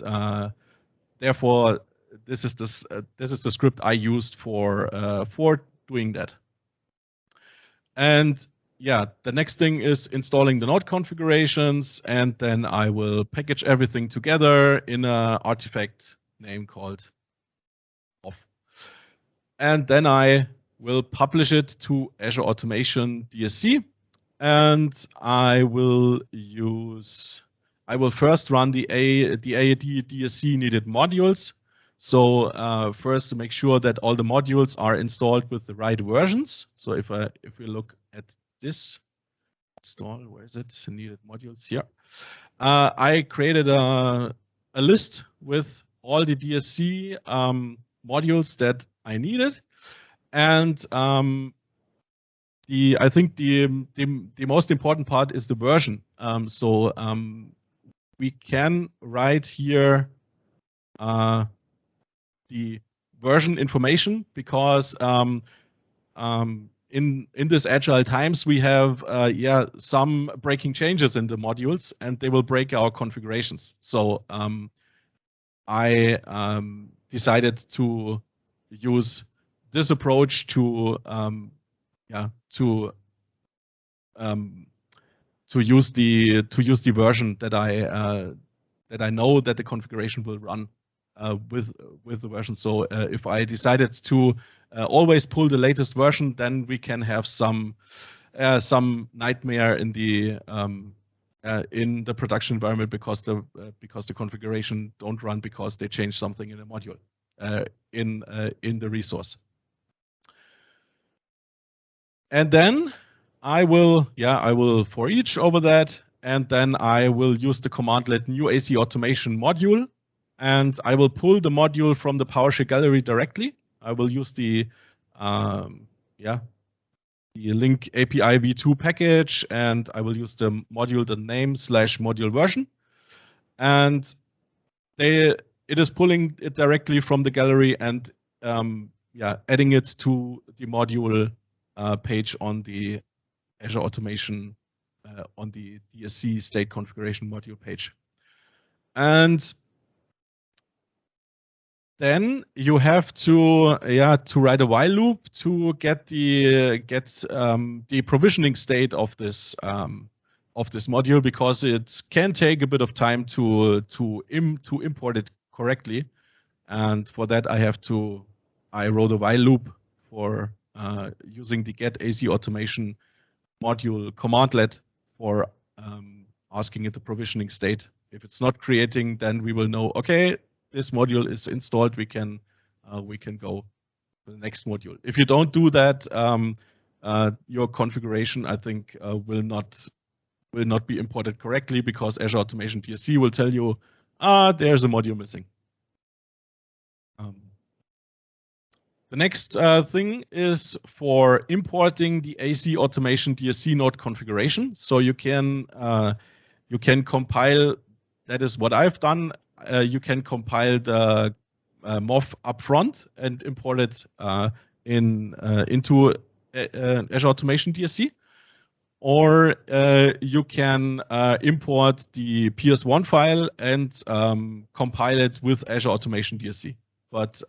therefore, this is the script I used for doing that. And yeah, the next thing is installing the node configurations, and then I will package everything together in an artifact name called off. And then I will publish it to Azure Automation DSC, and I will first run the AAD DSC needed modules. So first to make sure that all the modules are installed with the right versions. So if we look at this install, where is it? Needed modules here. I created a list with all the DSC modules that I needed, and I think the most important part is the version. So we can write here the version information, because in this agile times we have some breaking changes in the modules, and they will break our configurations. So I decided to use this approach to use the version that I know that the configuration will run with the version. So if I decided to always pull the latest version, then we can have some nightmare in the production environment, because the configuration don't run because they change something in a module in the resource. And then I will for each over that, and then I will use the commandlet new AC automation module, and I will pull the module from the PowerShell gallery directly. I will use the link API v2 package, and I will use the name / module version, and it is pulling it directly from the gallery and adding it to the module page on the Azure Automation on the DSC state configuration module page. And then you have to write a while loop to get the provisioning state of this module, because it can take a bit of time to import it correctly. And for that I wrote a while loop for using the get AC automation module commandlet for asking it the provisioning state. If it's not creating, then we will know, okay, this module is installed, we can go to the next module. If you don't do that, your configuration, I think, will not be imported correctly, because Azure Automation DSC will tell you, there's a module missing. The next thing is for importing the AC Automation DSC node configuration. So you can compile. That is what I've done. You can compile the MOF upfront and import it into Azure Automation DSC, or you can import the PS1 file and compile it with Azure Automation DSC. But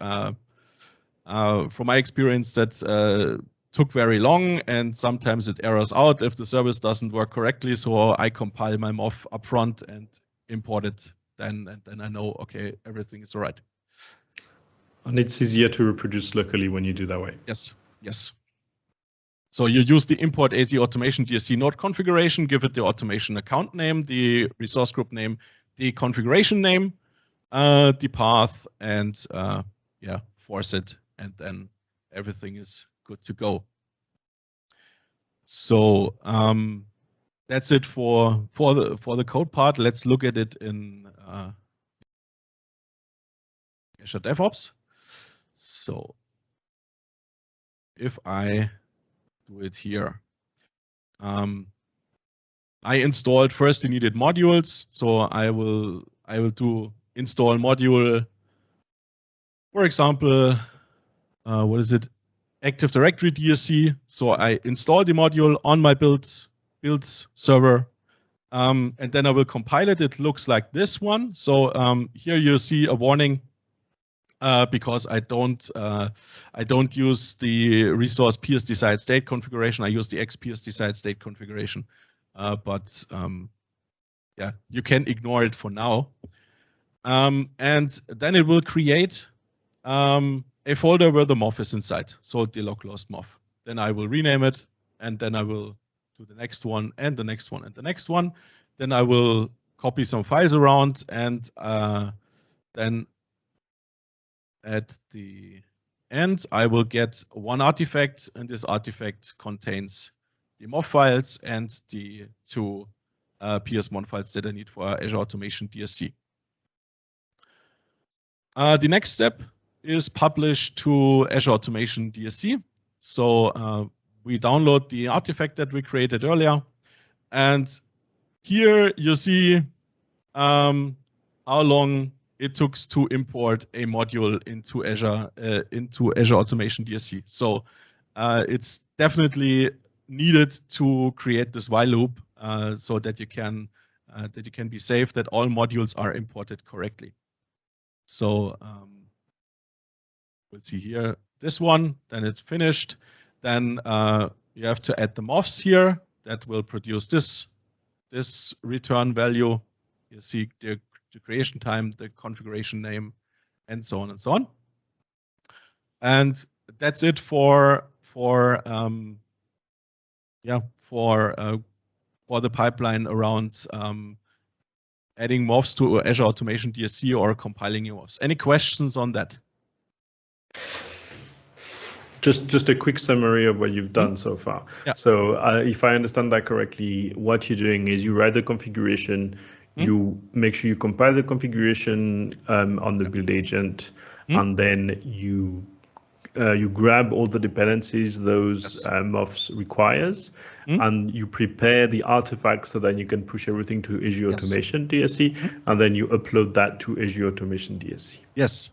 from my experience, that took very long, and sometimes it errors out if the service doesn't work correctly. So I compile my MOF upfront and import it then, and then I know, okay, everything is all right. And it's easier to reproduce locally when you do that way. Yes, yes. So you use the import AC Automation DSC node configuration, give it the automation account name, the resource group name, the configuration name, the path, and force it, and then everything is good to go. So that's it for the code part. Let's look at it in Azure DevOps. So if I do it here, I installed first the needed modules. So I will do install module. For example, what is it? Active Directory DSC. So I install the module on my build server, and then I will compile it. It looks like this one. So here you see a warning because I don't use the resource PS decide state configuration. I use the XPS decide state configuration, but yeah, you can ignore it for now. And then it will create a folder where the mof is inside, so the localhost mof. Then I will rename it, and then I will do the next one, and the next one, and the next one. Then I will copy some files around, and then at the end, I will get one artifact, and this artifact contains the mof files and the two PS1 files that I need for Azure Automation DSC. The next step is publish to Azure Automation DSC. So we download the artifact that we created earlier, and here you see how long it took to import a module into Azure Automation DSC. So it's definitely needed to create this while loop so that you can be safe that all modules are imported correctly. So we'll see here this one, then it's finished. Then you have to add the mofs here that will produce this return value. You see the creation time, the configuration name, and so on and so on. And that's it for the pipeline around adding mofs to Azure Automation DSC or compiling new mofs. Any questions on that? Just a quick summary of what you've done so far. Yeah. So if I understand that correctly, what you're doing is you write the configuration, you make sure you compile the configuration on the build agent, and then you grab all the dependencies those mofs requires, and you prepare the artifacts so that you can push everything to Azure Automation DSC, and then you upload that to Azure Automation DSC. Yes.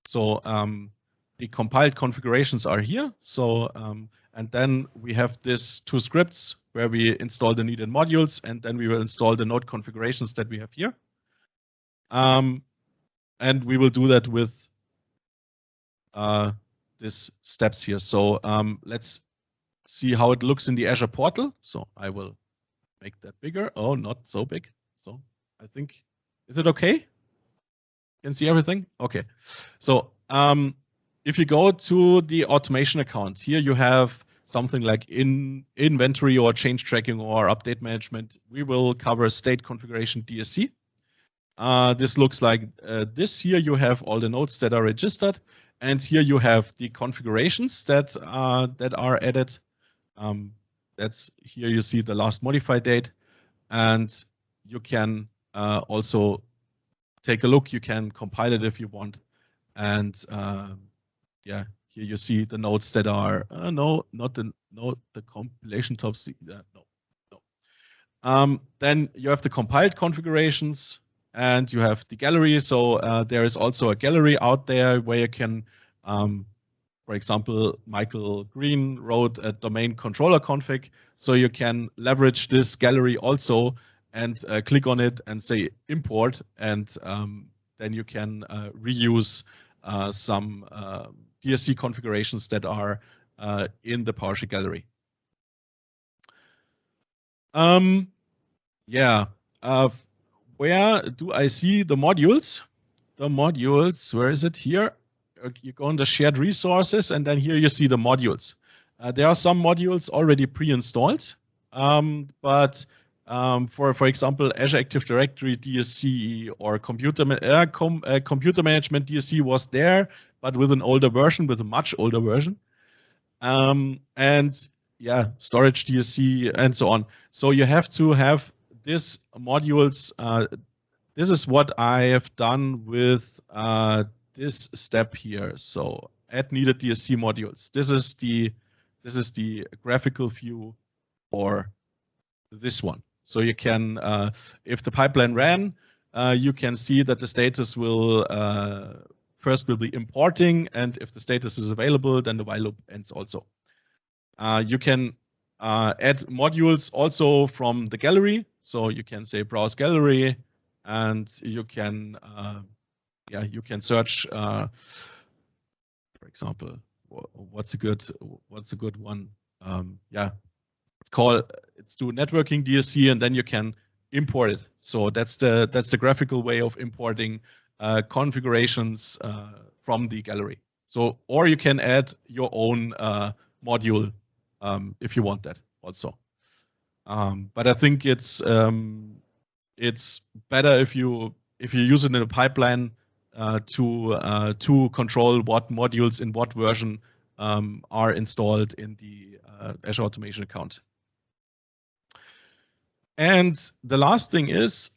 So the compiled configurations are here. So and then we have these two scripts where we install the needed modules, and then we will install the node configurations that we have here. And we will do that with these steps here. So let's see how it looks in the Azure portal. So I will make that bigger. Oh, not so big. So I think, is it okay? You can see everything? Okay. So if you go to the automation account, here you have something like inventory or change tracking or update management. We will cover state configuration DSC. This looks like this. Here you have all the nodes that are registered, and here you have the configurations that are added. That's here you see the last modified date, and you can also take a look. You can compile it if you want, and yeah, here you see the nodes that are no, not the compilation top. No. Then you have the compiled configurations, and you have the gallery. So there is also a gallery out there where you can, for example, Michael Green wrote a domain controller config. So you can leverage this gallery also and click on it and say import, and then you can reuse some DSC configurations that are in the PowerShell gallery. Yeah. Where do I see the modules? The modules, where is it? Here. You go on the shared resources, and then here you see the modules. There are some modules already pre-installed, but for example, Azure Active Directory DSC or computer management DSC was there, but with an older version, with a much older version. And yeah, storage DSC and so on. So you have to have these modules. This is what I have done with this step here. So add needed DSC modules. This is the graphical view for this one. So you can, if the pipeline ran, you can see that the status will first will be importing, and if the status is available, then the while loop ends also. You can add modules also from the gallery. So you can say browse gallery, and you can yeah, you can search, for example, what's a good one? Yeah, it's do networking DSC, and then you can import it. So that's the graphical way of importing configurations from the gallery. So, or you can add your own module if you want that also. But I think it's better if you use it in a pipeline to control what modules in what version are installed in the Azure Automation account. And the last thing is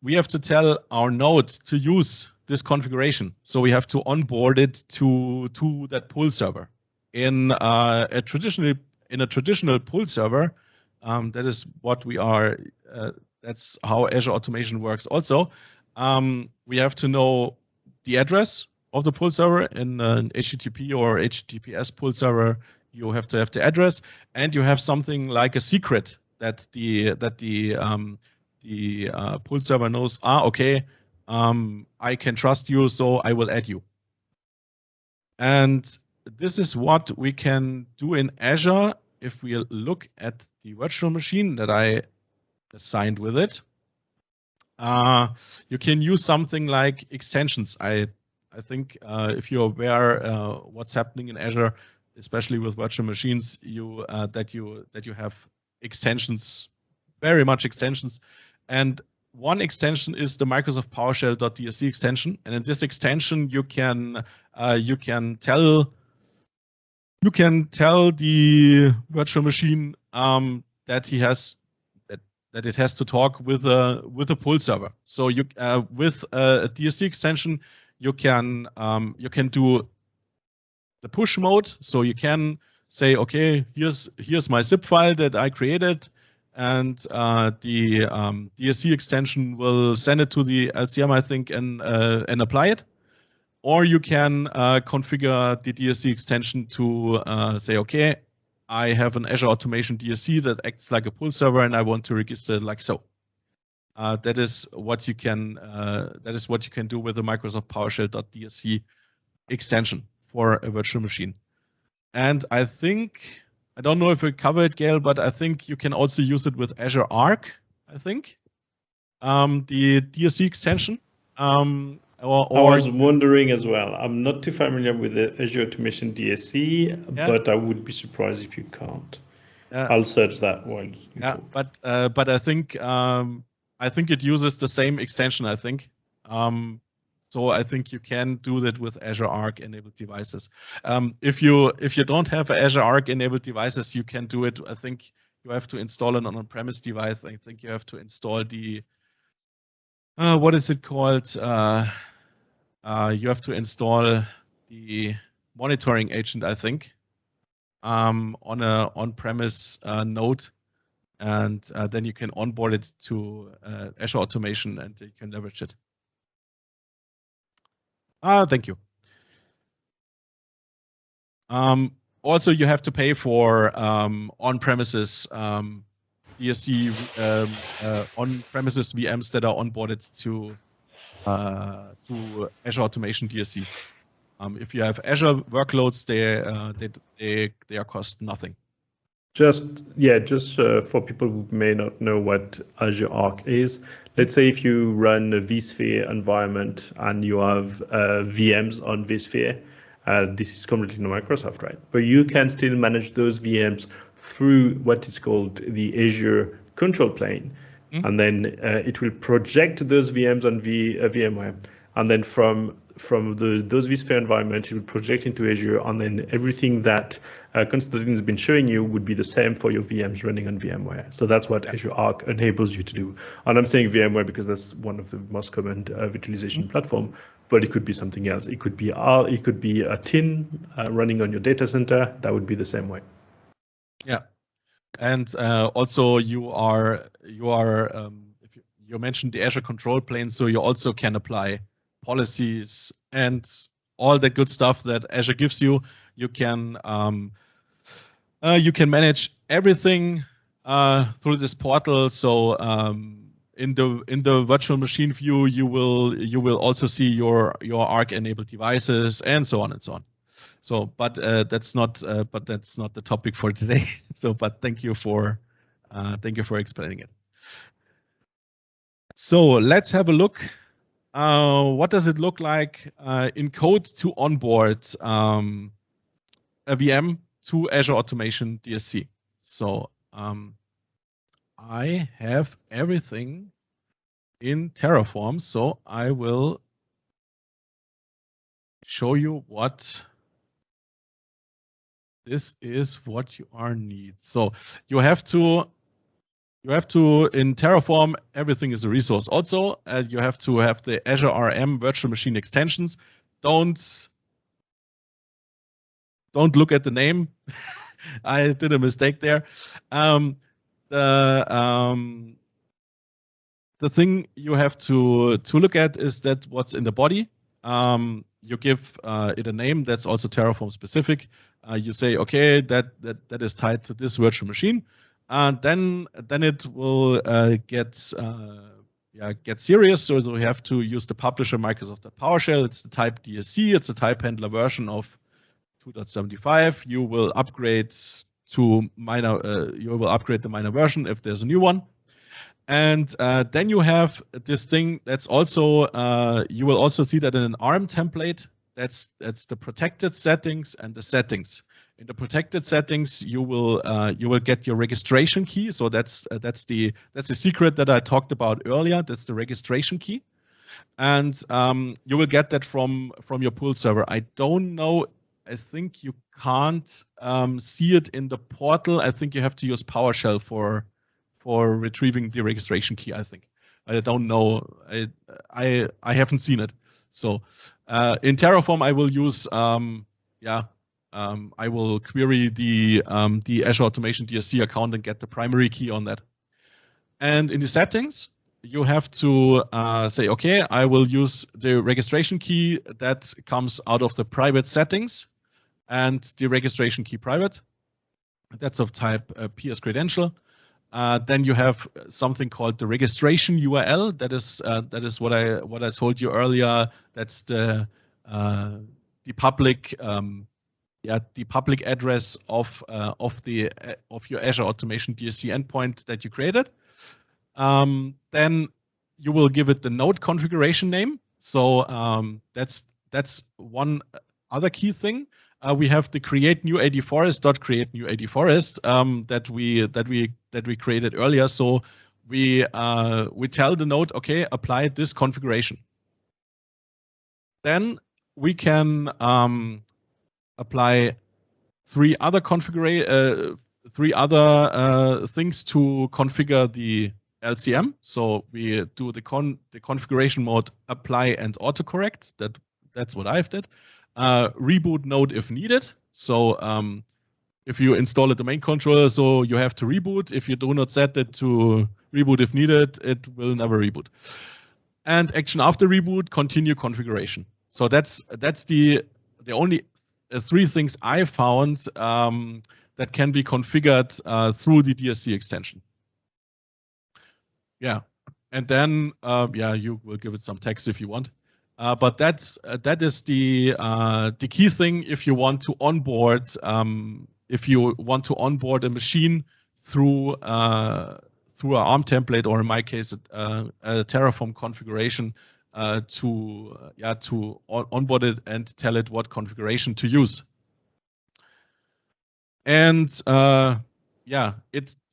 we have to tell our node to use this configuration. So we have to onboard it to that pull server. In a traditional pull server, that is what we are. That's how Azure Automation works. Also, we have to know the address of the pull server. In an HTTP or HTTPS pull server, you have to have the address, and you have something like a secret that the pull server knows. Okay, I can trust you, so I will add you. And this is what we can do in Azure. If we look at the virtual machine that I assigned with it, you can use something like extensions. I think if you're aware what's happening in Azure, especially with virtual machines, that you have extensions, very much extensions, and one extension is the Microsoft PowerShell.DSC extension, and in this extension you can tell the virtual machine that it has to talk with a pull server. So you with a DSC extension you can do the push mode. So you can say, okay, here's my zip file that I created, and the DSC extension will send it to the LCM, I think, and apply it. Or you can configure the DSC extension to say, okay, I have an Azure Automation DSC that acts like a pull server, and I want to register it like so. That is what you can do with the Microsoft PowerShell.DSC extension for a virtual machine. And I think, I don't know if we covered, Gael, but I think you can also use it with Azure Arc, I think. The DSC extension. I was wondering as well. I'm not too familiar with the Azure Automation DSC, but I would be surprised if you can't. I'll search that one. Yeah, but I think it uses the same extension, I think. So I think you can do that with Azure Arc enabled devices. If you don't have Azure Arc enabled devices, you can do it. I think you have to install an on-premise device. I think you have to install the what is it called? You have to install the monitoring agent, I think, on a on-premise node, and then you can onboard it to Azure Automation, and you can leverage it. Thank you. Also, you have to pay for on-premises DSC on-premises VMs that are onboarded to Azure Automation DSC. If you have Azure workloads, they cost nothing. Just for people who may not know what Azure Arc is, let's say if you run a vSphere environment and you have VMs on vSphere, this is completely not Microsoft, right? But you can still manage those VMs through what is called the Azure control plane. Mm-hmm. And then it will project those VMs on VMware. And then from those vSphere environments, it will project into Azure, and then everything that Constantin has been showing you would be the same for your VMs running on VMware. So that's what Azure Arc enables you to do. And I'm saying VMware because that's one of the most common virtualization platform, but it could be something else. It could be a tin running on your data center. That would be the same way. Yeah, and also you mentioned the Azure control plane, so you also can apply policies and all that good stuff that Azure gives you. You can manage everything through this portal. So in the virtual machine view, you will also see your Arc enabled devices and so on and so on. So, but that's not the topic for today. So, but thank you for explaining it. So let's have a look. What does it look like in code to onboard a VM to Azure Automation DSC? So I have everything in Terraform, so I will show you what this is, what you need. So you have to in Terraform, everything is a resource. Also, you have to have the Azure RM virtual machine extensions. Don't look at the name. I did a mistake there. The thing you have to look at is that what's in the body. You give it a name that's also Terraform specific. You say, okay, that is tied to this virtual machine. And then it will get serious. So we have to use the publisher Microsoft PowerShell. It's the type DSC. It's a type handler version of 2.75. You will upgrade to minor. You will upgrade the minor version if there's a new one. And then you have this thing that's also you will also see that in an ARM template. That's the protected settings and the settings. In the protected settings, you will get your registration key. So that's the secret that I talked about earlier. That's the registration key, and you will get that from your pool server. I don't know. I think you can't see it in the portal. I think you have to use PowerShell for retrieving the registration key. I think. I don't know. I haven't seen it. So in Terraform, I will use I will query the Azure Automation DSC account and get the primary key on that. And in the settings, you have to say, okay, I will use the registration key that comes out of the private settings and the registration key private. That's of type PS credential. Then you have something called the registration URL. That is what I told you earlier. That's the public the public address of your Azure Automation DSC endpoint that you created. Then you will give it the node configuration name. So that's one other key thing. We have the create new AD forest that we created earlier. So we tell the node, okay, apply this configuration. Then we can apply three other things to configure the LCM. So we do the configuration mode apply and autocorrect. That's what I've did. Reboot node if needed. So if you install a domain controller, so you have to reboot. If you do not set it to reboot if needed, it will never reboot. And action after reboot, continue configuration. So that's the only three things I found that can be configured through the DSC extension. Yeah, and then you will give it some text if you want. But that is the key thing if you want to onboard a machine through an ARM template, or in my case a Terraform configuration to onboard it and tell it what configuration to use. And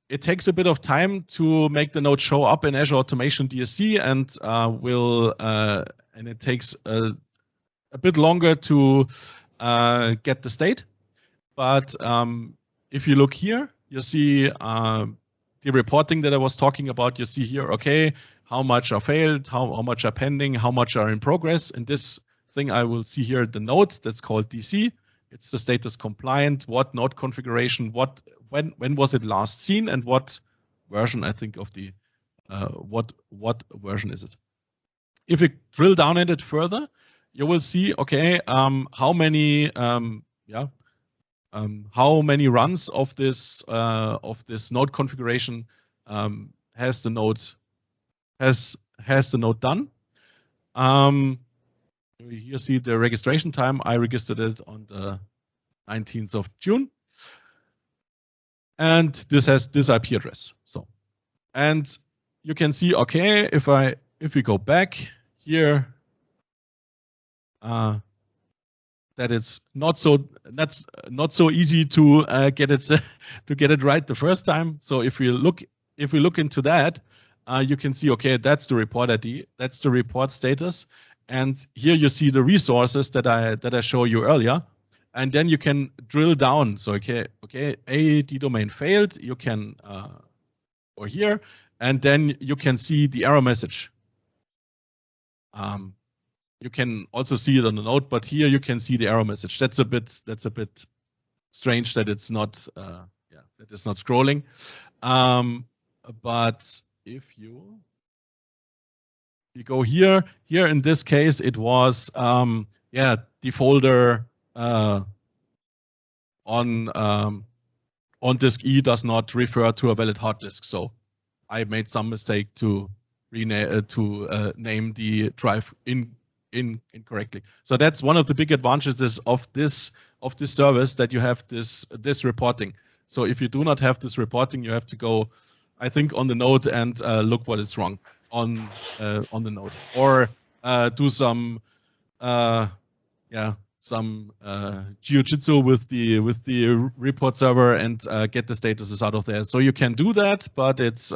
it takes a bit of time to make the node show up in Azure Automation DSC, and it takes a bit longer to get the state. But if you look here, you see the reporting that I was talking about. You see here, okay, how much are failed, how much are pending, how much are in progress. In this thing, I will see here the node that's called DC. It's the status compliant, what node configuration, when was it last seen, and what version, I think, of the what version is it. If you drill down in it further, you will see, okay, how many runs of this node configuration has the node has the node done. You see the registration time. I registered it on the 19th of June. And this has this IP address. So, and you can see, okay, if we go back here, that it's not so easy to get it right the first time. So if we look into that, you can see, okay, that's the report ID, that's the report status, and here you see the resources that I showed you earlier, and then you can drill down. So okay, the domain failed. You can or here, and then you can see the error message. You can also see it on the node, but here you can see the error message. That's a bit strange that it's not that it's not scrolling. But if you go here in this case, it was the folder on disk E does not refer to a valid hard disk. So I made some mistake to name the drive incorrectly. So that's one of the big advantages of this service, that you have this reporting. So if you do not have this reporting, you have to go, I think, on the node and look what is wrong on the node, or do some jiu-jitsu with the report server and get the statuses out of there. So you can do that, but it's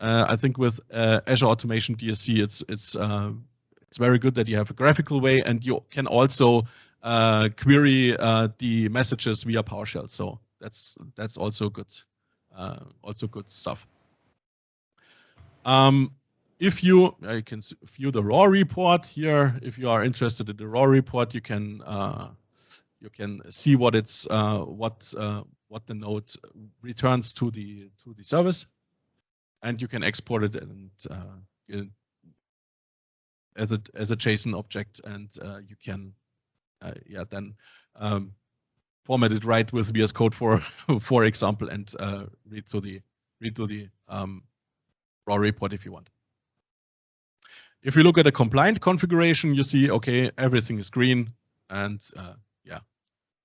I think with Azure Automation DSC, it's very good that you have a graphical way, and you can also query the messages via PowerShell. So that's also good stuff. If you can view the raw report here. If you are interested in the raw report, you can see what it's what the node returns to the service, and you can export it and as a JSON object, and you can then format it right with VS Code for example, and read through the raw report if you want. If you look at a compliant configuration, you see, okay, everything is green, and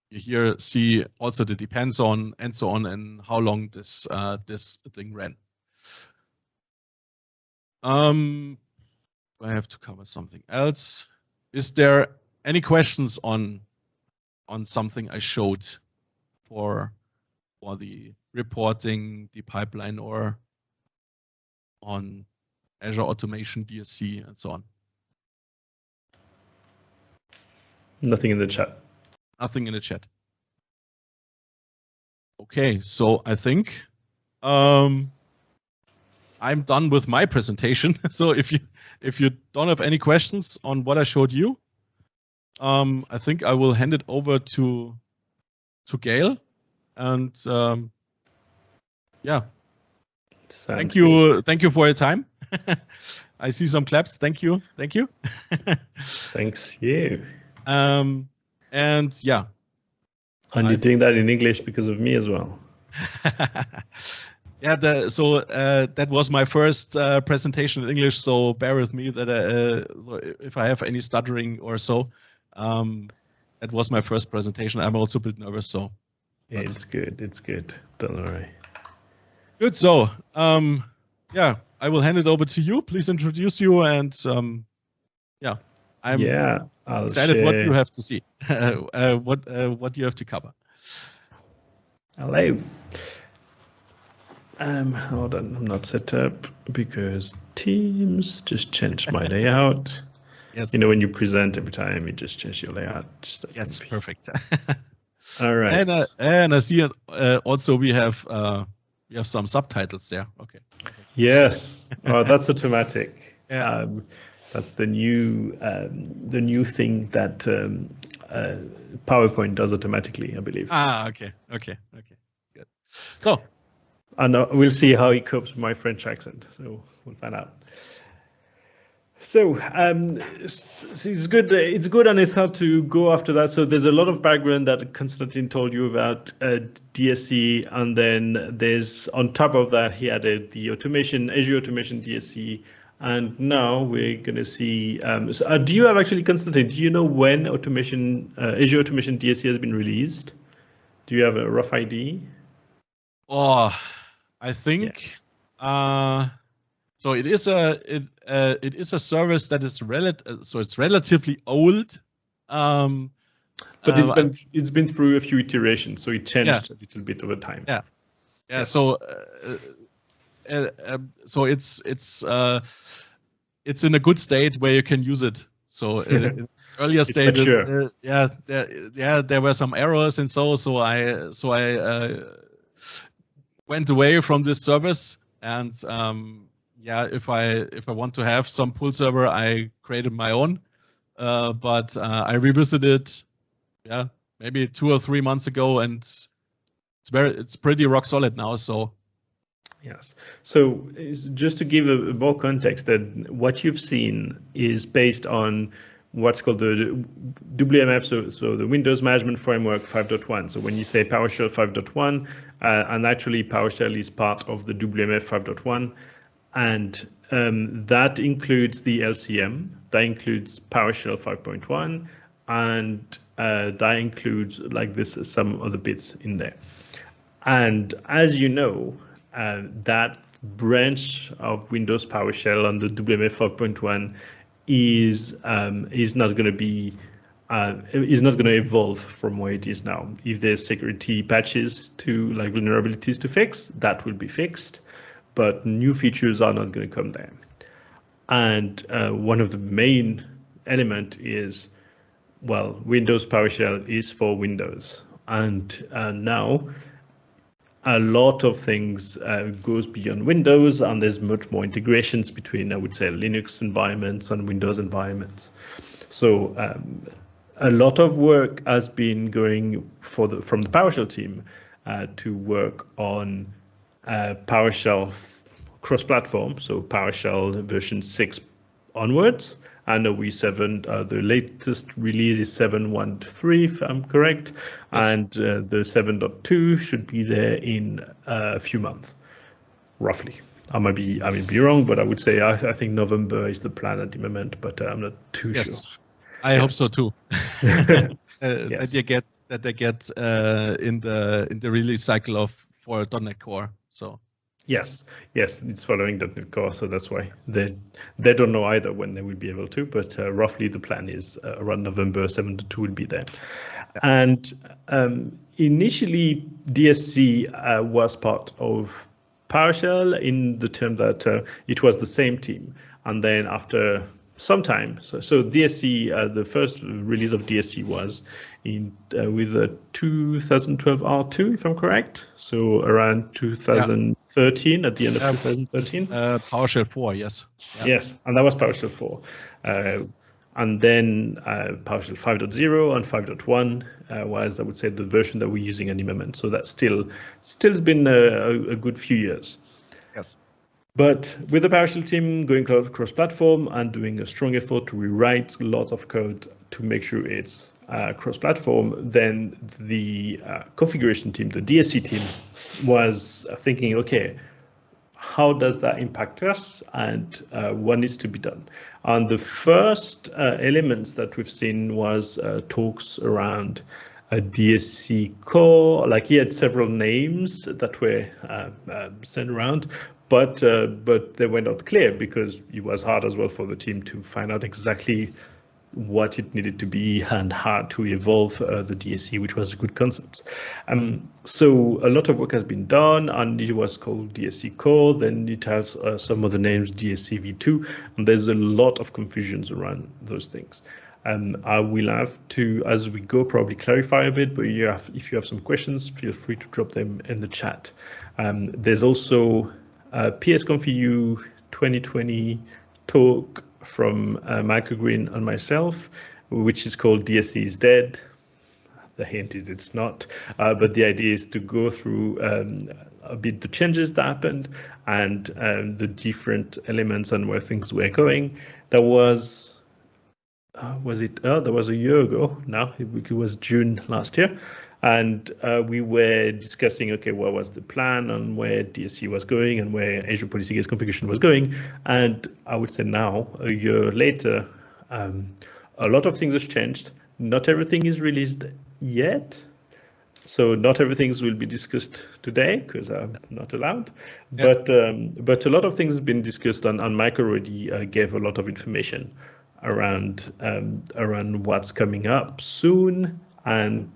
you here see also the depends on and so on, and how long this thing ran. I have to cover something else. Is there any questions on something I showed for the reporting, the pipeline, or on Azure Automation DSC and so on? Nothing in the chat. Nothing in the chat. Okay, so I think I'm done with my presentation. So if you don't have any questions on what I showed you, I think I will hand it over to Gael, and thank you for your time. I see some claps. Thank you. Thanks you. And yeah. And you're doing that in English because of me as well. Yeah, that was my first presentation in English, so bear with me that if I have any stuttering or so. It was my first presentation. I'm also a bit nervous, so. Yeah, it's good. Don't worry. Good. So, yeah, I will hand it over to you. Please introduce you, and I'm excited what you have to see, what you have to cover. Hello. Hold on, I'm not set up because Teams just changed my layout. Yes. You know, when you present every time, you just change your layout. Yes, perfect. All right. And I see also we have some subtitles there. Okay. Yes. Oh, that's automatic. Yeah. That's the new thing that PowerPoint does automatically, I believe. Okay. Good. So. And we'll see how he copes with my French accent. So we'll find out. So it's good. It's good, and it's hard to go after that. So there's a lot of background that Constantin told you about DSC, and then there's on top of that he added the Azure Automation DSC, and now we're going to see. So, do you have actually, Constantin? Do you know when Azure Automation DSC has been released? Do you have a rough idea? Oh, I think. Yeah. So it is a service that is it's relatively old. But it's been through a few iterations, so it changed a little bit over time. Yeah. Yes. So it's in a good state where you can use it. So in earlier stage, there were some errors, and so I went away from this service, and if I want to have some pull server, I created my own, but I revisited maybe 2 or 3 months ago, and it's pretty rock solid now. So yes. So just to give a more context, that what you've seen is based on what's called the WMF, so the Windows Management Framework 5.1. So when you say PowerShell 5.1, and actually PowerShell is part of the WMF 5.1, and that includes the LCM, that includes PowerShell 5.1, and that includes some other bits in there. And as you know, that branch of Windows PowerShell on the WMF 5.1 is not going to be is not going to evolve from where it is now. If there's security patches to vulnerabilities to fix, that will be fixed, but new features are not going to come there. And one of the main element is, well, Windows PowerShell is for Windows, and now a lot of things goes beyond Windows, and there's much more integrations between, I would say, Linux environments and Windows environments. So a lot of work has been going from the PowerShell team to work on PowerShell cross-platform, so PowerShell version 6 onwards. I know the latest release is 7.1.3, if I'm correct, yes. And the 7.2 should be there in a few months, roughly. I may be wrong, but I would say I think November is the plan at the moment, but I'm not too sure. I hope so too. Yes. that they get in the release cycle for .NET Core. So. Yes, it's following .NET Core, so that's why they don't know either when they will be able to, but roughly the plan is around November 7.2 will be there. Yeah. And initially DSC was part of PowerShell in the term that it was the same team, and then after some time, so DSC, the first release of DSC was with the 2012 R2, if I'm correct. So around 2013, at the end of 2013. PowerShell 4, yes. Yeah. Yes, and that was PowerShell 4. And then PowerShell 5.0 and 5.1 was, I would say, the version that we're using at the moment. So that's still has been a good few years. Yes. But with the PowerShell team going cross-platform and doing a strong effort to rewrite lots of code to make sure it's cross-platform, then the configuration team, the DSC team, was thinking, okay, how does that impact us, and what needs to be done? And the first elements that we've seen was talks around a DSC core. Like, he had several names that were sent around, but they were not clear because it was hard as well for the team to find out exactly what it needed to be and how to evolve the DSC, which was a good concept. So a lot of work has been done, and it was called DSC Core. Then it has some other names, DSC V2, and there's a lot of confusions around those things. I will have to, as we go, probably clarify a bit, but if you have some questions, feel free to drop them in the chat. There's also PSConfU 2020 talk from Michael Green and myself, which is called DSC is Dead. the hint is it's not, but the idea is to go through a bit the changes that happened and the different elements and where things were going. There was that was a year ago now, it was June last year, and we were discussing, okay, what was the plan and where DSC was going and where Azure Policy Guest Configuration was going. And I would say now, a year later, a lot of things have changed. Not everything is released yet. So not everything will be discussed today because I'm not allowed. Yeah. But a lot of things have been discussed, and Mike already gave a lot of information around what's coming up soon, and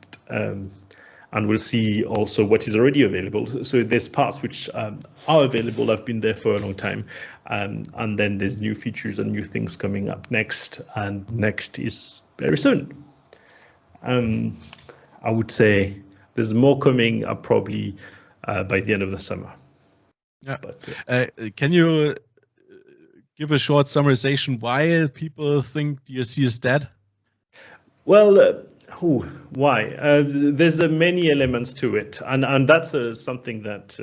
we'll see also what is already available. So there's parts which are available, have been there for a long time, and then there's new features and new things coming up next, and next is very soon. I would say there's more coming up probably by the end of the summer. Yeah. But, can you give a short summarization why people think DSC is dead? Well, why? There's many elements to it, and that's something that,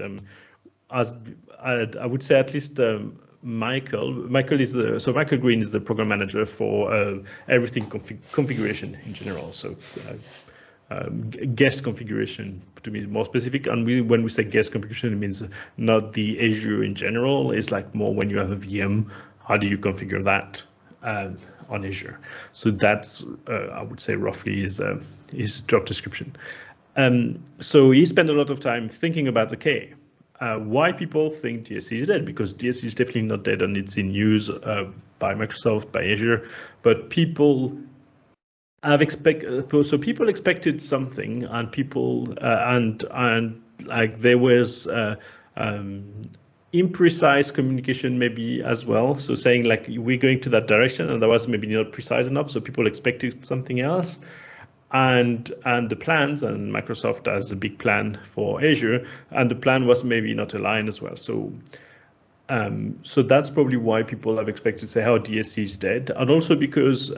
as I would say, at least Michael Green is the program manager for everything configuration in general. So guest configuration, to be more specific, and when we say guest configuration, it means not the Azure in general. It's like more when you have a VM, how do you configure that on Azure? So that's I would say roughly his job description. So he spent a lot of time thinking about, okay, why people think DSC is dead, because DSC is definitely not dead, and it's in use by Microsoft, by Azure, but people people expected something, and people and like there was imprecise communication maybe as well. So saying like we're going to that direction, and that was maybe not precise enough, so people expected something else. And the plans, and Microsoft has a big plan for Azure, and the plan was maybe not aligned as well. So so that's probably why people have expected to say how DSC is dead, and also because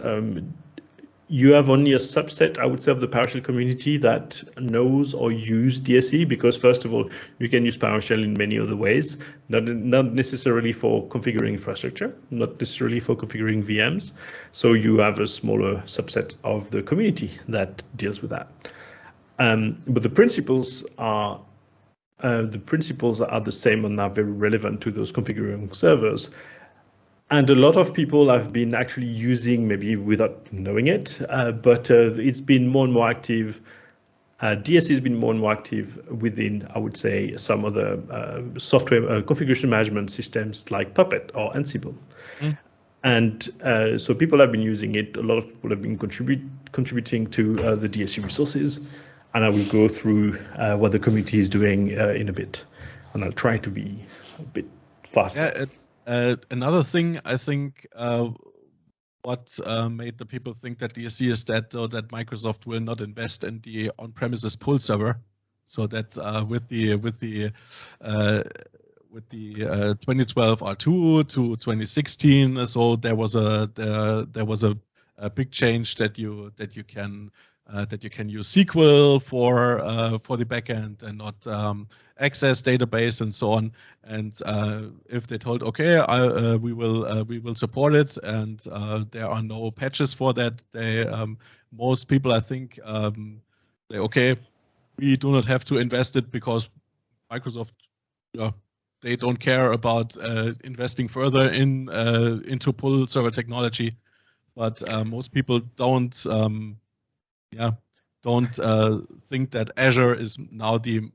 you have only a subset, I would say, of the PowerShell community that knows or use DSC, because first of all, you can use PowerShell in many other ways, not necessarily for configuring infrastructure, not necessarily for configuring VMs. So you have a smaller subset of the community that deals with that. But the principles are the same and are very relevant to those configuring servers. And a lot of people have been actually using, maybe without knowing it, but it's been more and more active. DSC has been more and more active within, I would say, some of the software configuration management systems like Puppet or Ansible. And so people have been using it. A lot of people have been contributing to the DSC resources. And I will go through what the community is doing in a bit. And I'll try to be a bit faster. Yeah, another thing, I think, what made the people think that DSC is dead, or that Microsoft will not invest in the on-premises pull server, so that with the 2012 R2 to 2016, so there was a big change that you can use SQL for the backend and not Access database and so on. And if they told, okay, we will support it, and there are no patches for that, most people, I think, say, okay, we do not have to invest it, because Microsoft, they don't care about investing further into pull server technology. But most people don't think that Azure is now the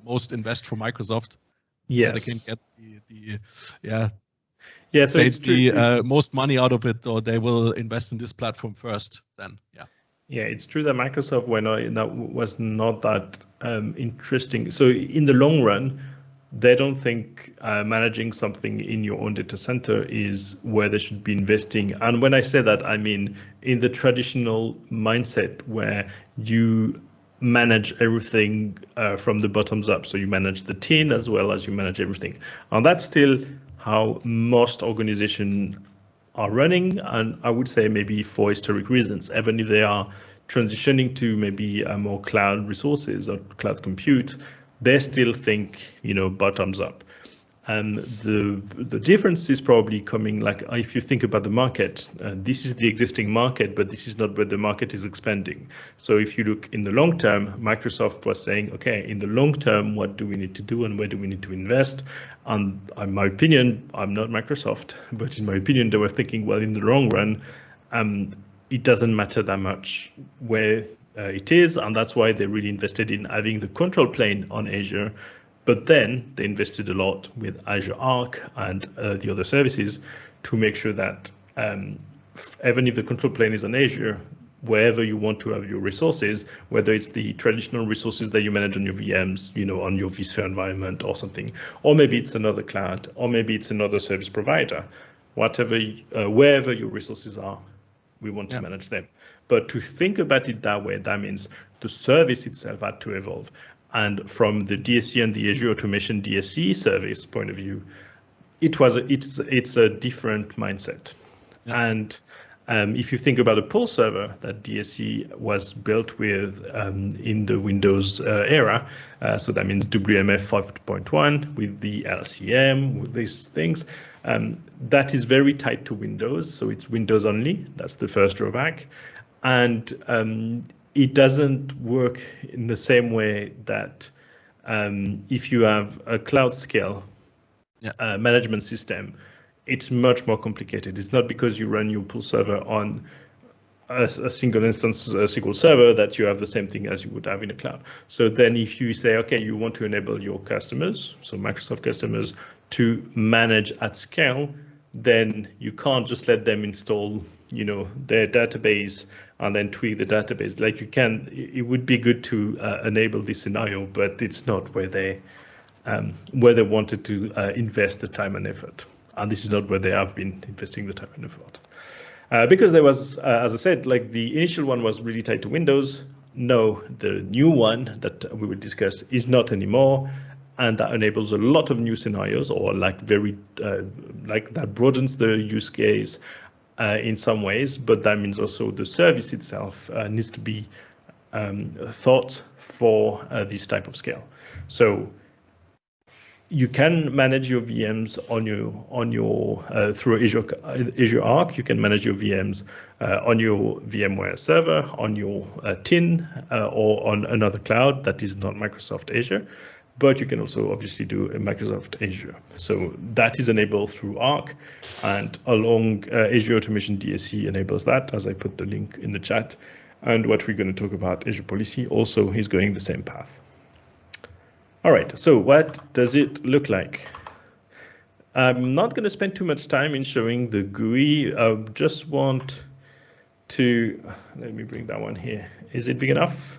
most invest for Microsoft. Yes, they can get so it's the most money out of it, or they will invest in this platform first. Then it's true that Microsoft was not that interesting. So in the long run, they don't think managing something in your own data center is where they should be investing. And when I say that, I mean in the traditional mindset where you manage everything from the bottoms up. So you manage the tin as well as you manage everything. And that's still how most organizations are running. And I would say maybe for historic reasons, even if they are transitioning to maybe more cloud resources or cloud compute, they still think, bottoms up. And the difference is probably coming, like, if you think about the market, this is the existing market, but this is not where the market is expanding. So if you look in the long term, Microsoft was saying, okay, in the long term, what do we need to do and where do we need to invest? And in my opinion, I'm not Microsoft, but in my opinion, they were thinking, well, in the long run, it doesn't matter that much where it is, and that's why they really invested in having the control plane on Azure. But then they invested a lot with Azure Arc and the other services to make sure that even if the control plane is on Azure, wherever you want to have your resources, whether it's the traditional resources that you manage on your VMs, on your vSphere environment or something, or maybe it's another cloud, or maybe it's another service provider, whatever, wherever your resources are, we want to manage them. But to think about it that way, that means the service itself had to evolve. And from the DSC and the Azure Automation DSC service point of view, it's a different mindset. Yeah. And if you think about a pull server that DSC was built with in the Windows era, so that means WMF 5.1 with the LCM, with these things, that is very tied to Windows. So it's Windows only. That's the first drawback. And it doesn't work in the same way that if you have a cloud scale management system, it's much more complicated. It's not because you run your pull server on a single instance SQL server that you have the same thing as you would have in a cloud. So then if you say, okay, you want to enable your customers, so Microsoft customers, to manage at scale, then you can't just let them install, their database and then tweak the database. Like you can, it would be good to enable this scenario, but it's not where they wanted to invest the time and effort. And this is not where they have been investing the time and effort. Because there was, as I said, like the initial one was really tied to Windows. No, the new one that we will discuss is not anymore. And that enables a lot of new scenarios, or like that broadens the use case in some ways, but that means also the service itself needs to be thought for this type of scale. So you can manage your VMs through Azure Arc. You can manage your VMs on your VMware server, on your TIN, or on another cloud that is not Microsoft Azure. But you can also obviously do a Microsoft Azure. So that is enabled through Arc, and along Azure Automation DSC enables that, as I put the link in the chat. And what we're going to talk about, Azure Policy, also is going the same path. All right, so what does it look like? I'm not going to spend too much time in showing the GUI. I just want to, let me bring that one here. Is it big enough?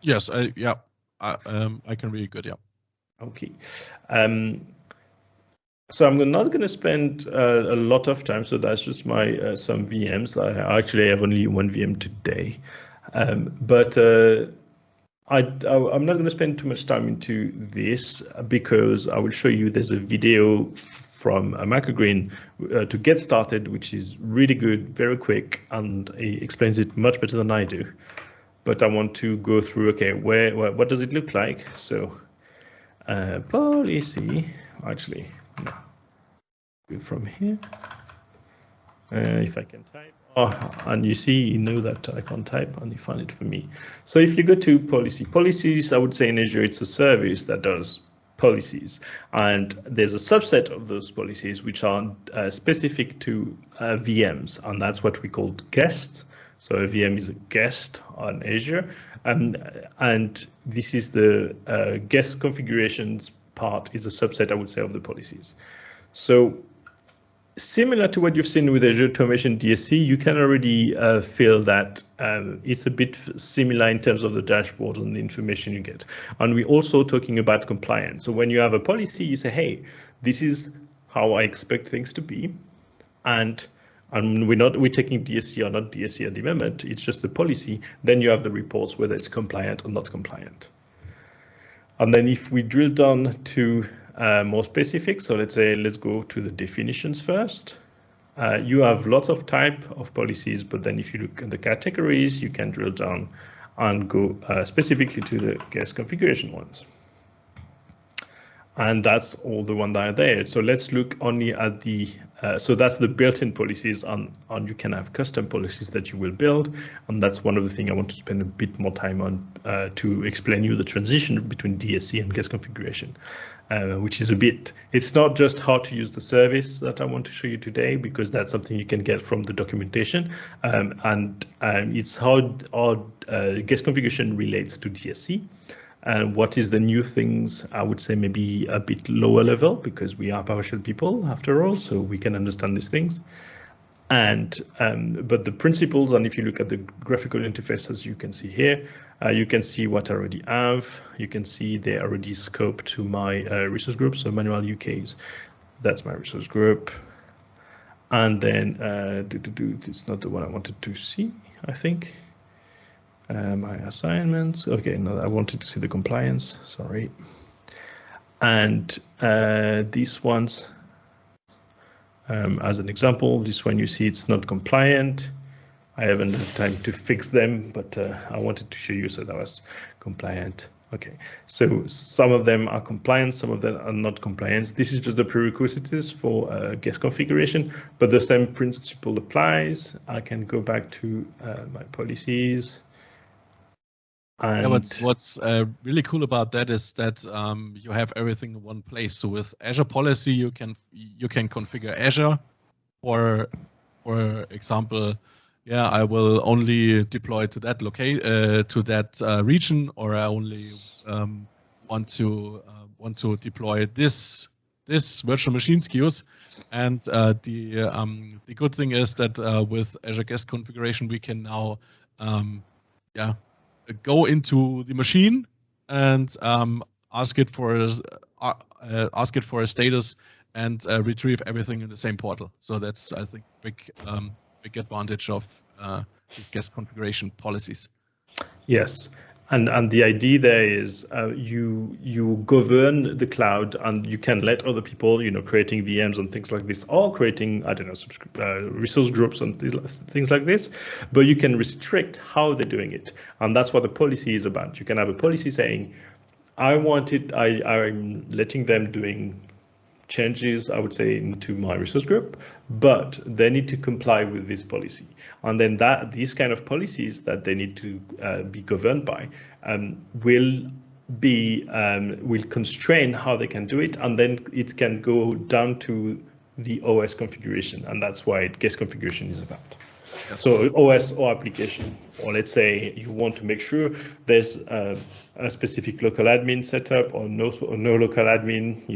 Yes, yeah. I can read good, yeah. Okay. So I'm not going to spend a lot of time. So that's just my some VMs. I actually have only one VM today, but I'm not going to spend too much time into this because I will show you there's a video from Macrogreen to get started, which is really good, very quick, and he explains it much better than I do. But I want to go through, okay, what does it look like? So policy, actually, no. Go from here. If I can type, and you see, you know that I can't type, and you find it for me. So if you go to policies, I would say in Azure, it's a service that does policies. And there's a subset of those policies which are specific to VMs, and that's what we call guests. So a VM is a guest on Azure, and this is the guest configurations part is a subset, I would say, of the policies. So similar to what you've seen with Azure Automation DSC, you can already feel that it's a bit similar in terms of the dashboard and the information you get. And we're also talking about compliance. So when you have a policy, you say, hey, this is how I expect things to be, and we're taking DSC or not DSC at the moment, it's just the policy. Then you have the reports, whether it's compliant or not compliant. And then if we drill down to more specific, so let's go to the definitions first. You have lots of type of policies, but then if you look at the categories, you can drill down and go specifically to the guest configuration ones. And that's all the ones that are there. So let's look only at the, so that's the built-in policies, and you can have custom policies that you will build. And that's one of the things I want to spend a bit more time on to explain you the transition between DSC and guest configuration, which is it's not just how to use the service that I want to show you today, because that's something you can get from the documentation. And it's how guest configuration relates to DSC. And what is the new things, I would say maybe a bit lower level, because we are PowerShell people after all, so we can understand these things. And but the principles, and if you look at the graphical interfaces you can see here, you can see what I already have. You can see they already scoped to my resource group, so manual UKs. That's my resource group. And then it's not the one I wanted to see, I think. My assignments. Okay, no, I wanted to see the compliance. Sorry. And these ones, as an example, this one you see it's not compliant. I haven't had time to fix them, but I wanted to show you so that was compliant. Okay, so some of them are compliant, some of them are not compliant. This is just the prerequisites for guest configuration, but the same principle applies. I can go back to my policies. And yeah, what's really cool about that is that you have everything in one place. So with Azure policy, you can configure Azure, for example, yeah, I will only deploy to that region, or I only want to deploy this virtual machines queues. And the good thing is that with Azure Guest Configuration, we can now go into the machine and ask it for a status and retrieve everything in the same portal. So that's, I think, big advantage of these guest configuration policies. Yes, and the idea there is you govern the cloud, and you can let other people, creating VMs and things like this, or creating, I don't know, resource groups and things like this, but you can restrict how they're doing it, and that's what the policy is about. You can have a policy saying, I'm letting them doing changes, I would say, into my resource group, but they need to comply with this policy. And then these kind of policies that they need to be governed by will constrain how they can do it, and then it can go down to the OS configuration, and that's why guest configuration is about. Yes. So OS or application, or let's say you want to make sure there's a specific local admin setup or no local admin,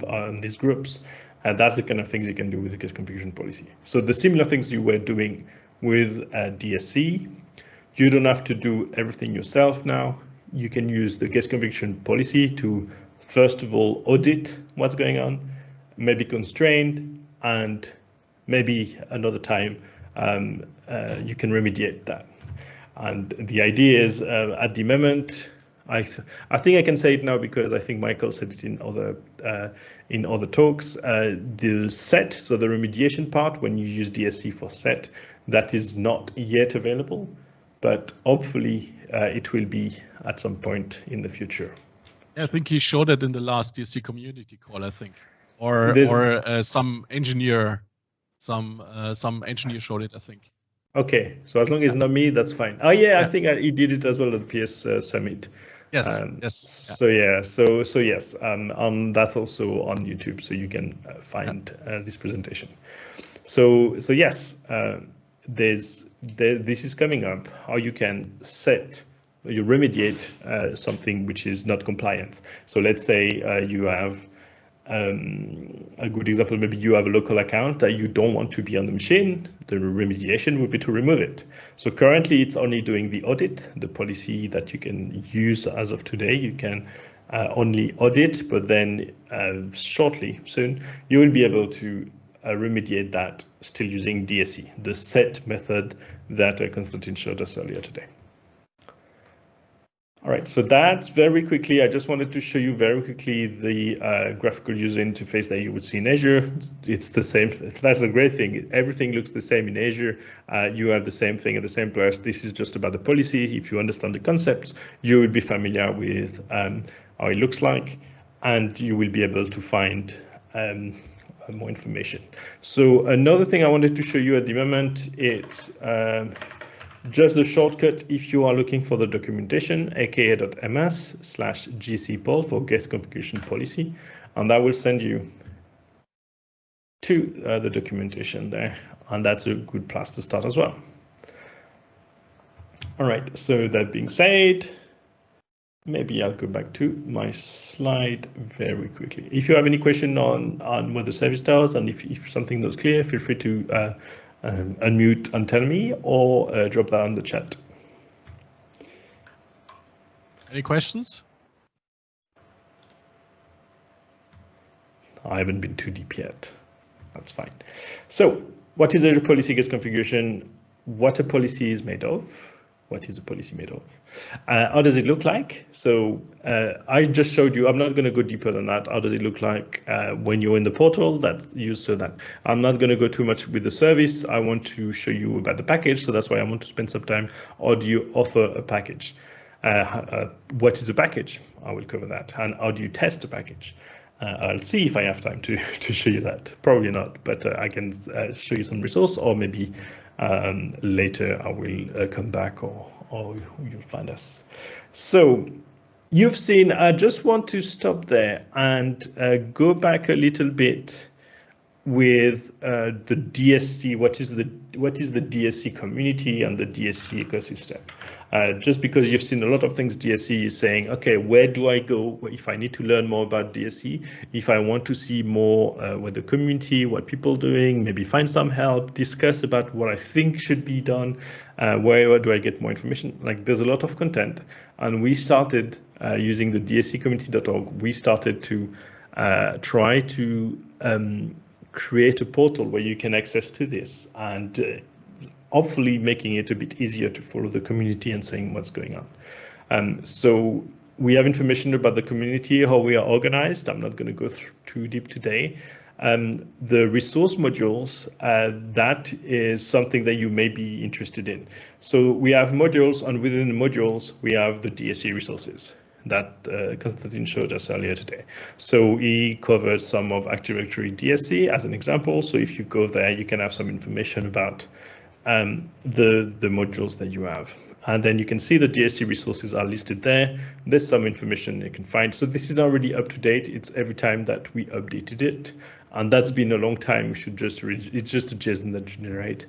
on these groups, and that's the kind of things you can do with the guest configuration policy. So the similar things you were doing with DSC, you don't have to do everything yourself now. You can use the guest configuration policy to, first of all, audit what's going on, maybe constrain, and maybe another time you can remediate that. And the idea is, at the moment, I think I can say it now because I think Michael said it in other talks. The set, so the remediation part, when you use DSC for set, that is not yet available, but hopefully it will be at some point in the future. Yeah, I think he showed it in the last DSC community call, I think, or some engineer showed it, I think. Okay, so as long as not me, that's fine. Oh yeah, I think he did it as well at the PS Summit. Yes. Yes. So yeah. So yes. That's also on YouTube, so you can find this presentation. So yes, this is coming up. How you can you remediate something which is not compliant. So let's say you have. A good example, maybe you have a local account that you don't want to be on the machine. The remediation would be to remove it. So currently it's only doing the audit, the policy that you can use as of today. You can only audit, but then soon, you will be able to remediate that still using DSC, the set method that Constantin showed us earlier today. All right, so that's very quickly. I just wanted to show you very quickly the graphical user interface that you would see in Azure. It's the same. That's a great thing. Everything looks the same in Azure. You have the same thing at the same place. This is just about the policy. If you understand the concepts, you will be familiar with how it looks like, and you will be able to find more information. So another thing I wanted to show you at the moment, it's just the shortcut if you are looking for the documentation, aka.ms/gcpol for guest configuration policy, and that will send you to the documentation there, and that's a good place to start as well. All right, so that being said, maybe I'll go back to my slide very quickly. If you have any question on what the service does, and if something was clear, feel free to unmute and tell me, or drop that on the chat. Any questions? I haven't been too deep yet. That's fine. So what is Azure Policy Guest Configuration? What a policy is made of? What is a policy made of? How does it look like? So I just showed you, I'm not going to go deeper than that. How does it look like when you're in the portal? That's used so that I'm not going to go too much with the service. I want to show you about the package. So that's why I want to spend some time. How do you offer a package? What is a package? I will cover that. And how do you test a package? I'll see if I have time to show you that. Probably not, but I can show you some resource, or maybe later I will come back, or you'll find us. So you've seen, I just want to stop there and go back a little bit with the DSC. What is the DSC community and the DSC ecosystem? Just because you've seen a lot of things DSC is saying, okay, where do I go if I need to learn more about DSC? If I want to see more with the community, what people are doing, maybe find some help, discuss about what I think should be done, where do I get more information? Like, there's a lot of content, and we started using the dsccommunity.org. We started to try to create a portal where you can access to this, and hopefully making it a bit easier to follow the community and saying what's going on. So we have information about the community, how we are organized. I'm not going to go too deep today. The resource modules, that is something that you may be interested in. So we have modules, and within the modules, we have the DSC resources that Constantin showed us earlier today. So he covered some of Active Directory DSC as an example. So if you go there, you can have some information about the modules that you have. And then you can see the DSC resources are listed there. There's some information you can find. So this is already up to date. It's every time that we updated it. And that's been a long time. We should just read, it's just a JSON that generate.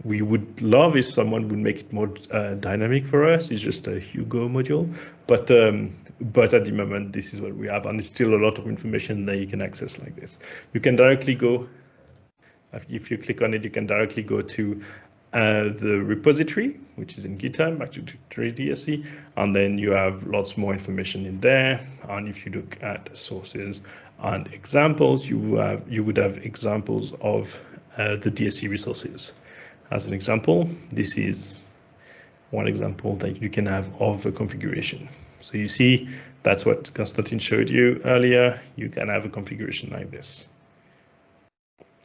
We would love if someone would make it more dynamic for us. It's just a Hugo module, but at the moment, this is what we have. And it's still a lot of information that you can access like this. You can directly go, if you click on it, you can directly go to the repository, which is in GitHub, Active Directory DSC, and then you have lots more information in there. And if you look at sources and examples, you would have examples of the DSC resources. As an example, this is one example that you can have of a configuration. So you see, that's what Constantin showed you earlier. You can have a configuration like this.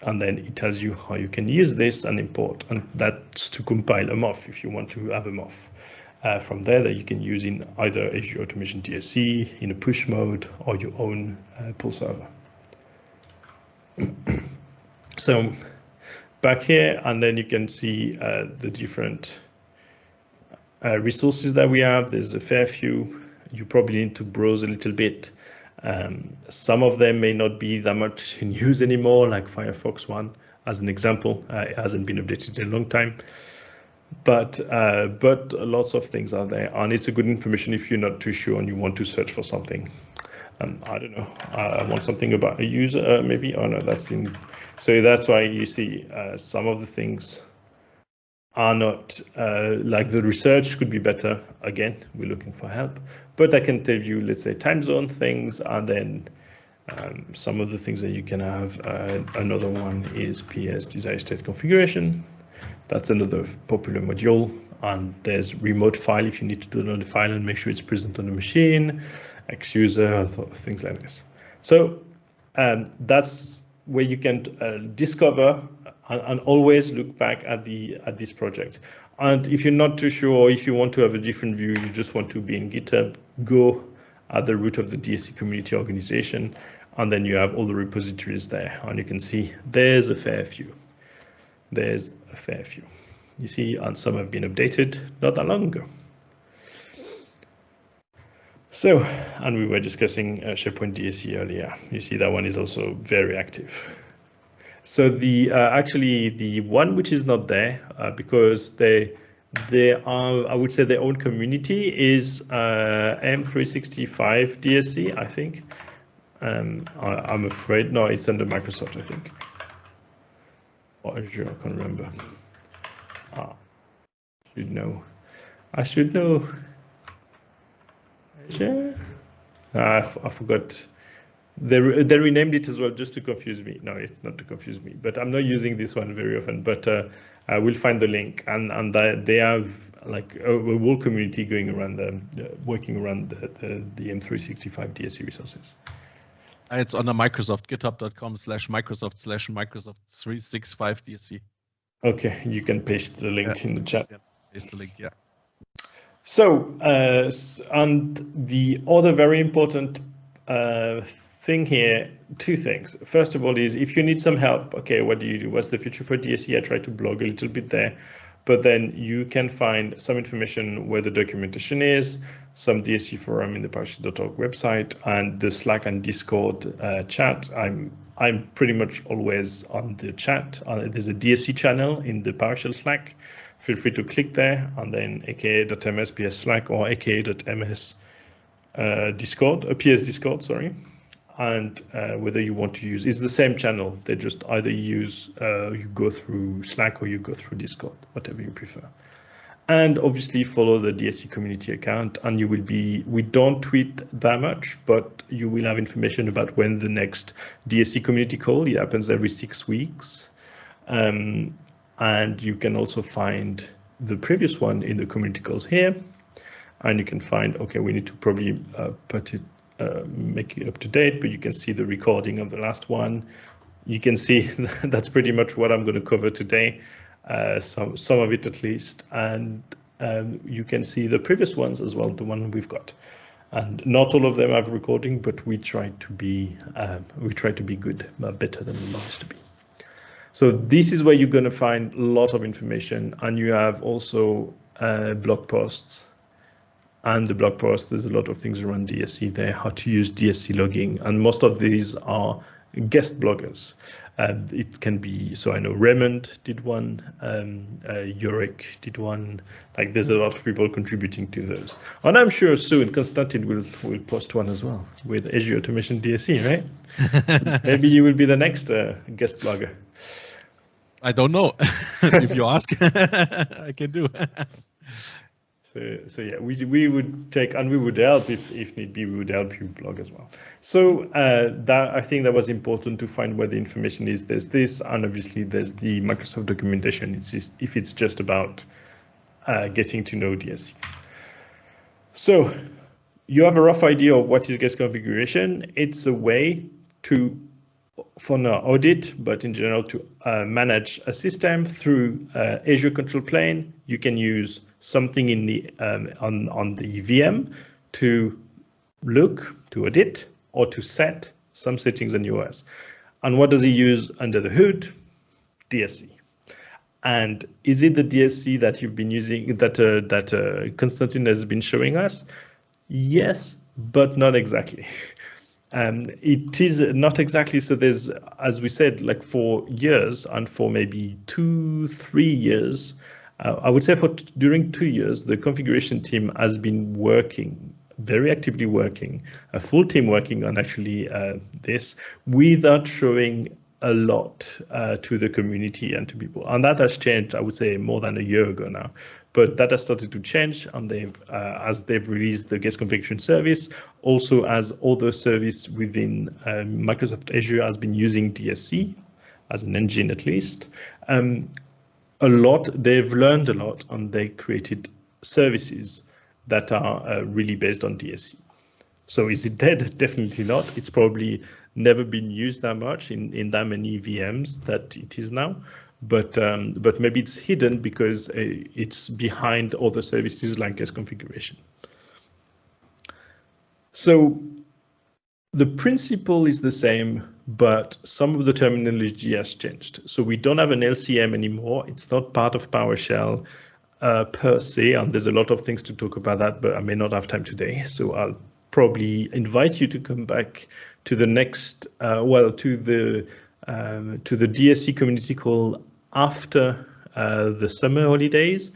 And then it tells you how you can use this and import, and that's to compile a MOF if you want to have a MOF from there that you can use in either Azure Automation DSC in a push mode or your own pull server. So back here, and then you can see the different resources that we have. There's a fair few. You probably need to browse a little bit. Some of them may not be that much in use anymore, like Firefox 1, as an example. It hasn't been updated in a long time, but lots of things are there, and it's a good information if you're not too sure and you want to search for something. I don't know. I want something about a user, maybe. Oh no, that's in. So that's why you see some of the things are not like the research could be better. Again, we're looking for help, but I can tell you, let's say, time zone things, and then some of the things that you can have. Another one is PS desired state configuration. That's another popular module, and there's remote file if you need to download the file and make sure it's present on the machine, X-user, things like this. So that's where you can discover and always look back at this project. And if you're not too sure, if you want to have a different view, you just want to be in GitHub, go at the root of the DSC community organization, and then you have all the repositories there, and you can see there's a fair few. There's a fair few. You see, and some have been updated not that long ago. So, and we were discussing SharePoint DSC earlier. You see that one is also very active. So the actually the one which is not there because they are, I would say, their own community is M365 DSC, I think. I'm afraid no, it's under Microsoft, I think, or Azure. I can't remember. Should know. I should know. Azure. I forgot. They renamed it as well just to confuse me. No, it's not to confuse me, but I'm not using this one very often. But I will find the link, and they have like a whole community going around working around the M365 DSC resources. It's on the Microsoft, github.com/Microsoft/Microsoft 365 DSC. Okay, you can paste the link in the chat. Yeah, paste the link, yeah. So, and the other very important thing here, two things. First of all is if you need some help, okay, what do you do? What's the future for DSC? I try to blog a little bit there, but then you can find some information where the documentation is, some DSC forum in the PowerShell.org website, and the Slack and Discord chat. I'm pretty much always on the chat. There's a DSC channel in the PowerShell Slack. Feel free to click there, and then aka.ms PS Slack or aka.ms Discord, PS Discord, sorry. And whether you want to use, it's the same channel. They just either use, you go through Slack or you go through Discord, whatever you prefer. And obviously follow the DSC community account, and you will be, we don't tweet that much, but you will have information about when the next DSC community call, it happens every 6 weeks. And you can also find the previous one in the community calls here. And you can find, okay, we need to probably make it up to date, but you can see the recording of the last one. You can see that's pretty much what I'm going to cover today, some of it at least. And you can see the previous ones as well, the one we've got. And not all of them have recording, but we try to be good, better than we used to be. So this is where you're going to find a lot of information, and you have also blog posts. And the blog post, there's a lot of things around DSC there, how to use DSC logging, and most of these are guest bloggers. It can be, so I know Raymond did one, Yorick did one. Like there's a lot of people contributing to those, and I'm sure soon Constantin will post one as well with Azure Automation DSC, right? Maybe you will be the next guest blogger. I don't know. If you ask, I can do. So yeah, we would take, and we would help if need be. We would help you blog as well. So that, I think that was important to find where the information is. There's this, and obviously there's the Microsoft documentation. It's just, if it's just about getting to know DSC. So you have a rough idea of what is guest configuration. It's a way to, for now, audit, but in general to manage a system through Azure control plane. You can use something in the on the VM to look, to edit, or to set some settings on OS. And what does he use under the hood? DSC. And is it the DSC that you've been using, that Constantin has been showing us? Yes, but not exactly. It is not exactly. So there's, as we said, like for years, and for maybe 2-3 years, I would say during 2 years, the configuration team has been working, very actively working, a full team working on actually this, without showing a lot to the community and to people. And that has changed, I would say, more than a year ago now. But that has started to change, and they've as they've released the guest configuration service, also as other service within Microsoft Azure has been using DSC as an engine at least. they've learned a lot, and they created services that are really based on DSC. So is it dead? Definitely not. It's probably never been used that much in that many VMs that it is now. But maybe it's hidden because it's behind other services like Guest Configuration. So the principle is the same, but some of the terminology has changed. So we don't have an LCM anymore. It's not part of PowerShell per se, and there's a lot of things to talk about that, but I may not have time today. So I'll probably invite you to come back to the next, to the DSC community call after the summer holidays,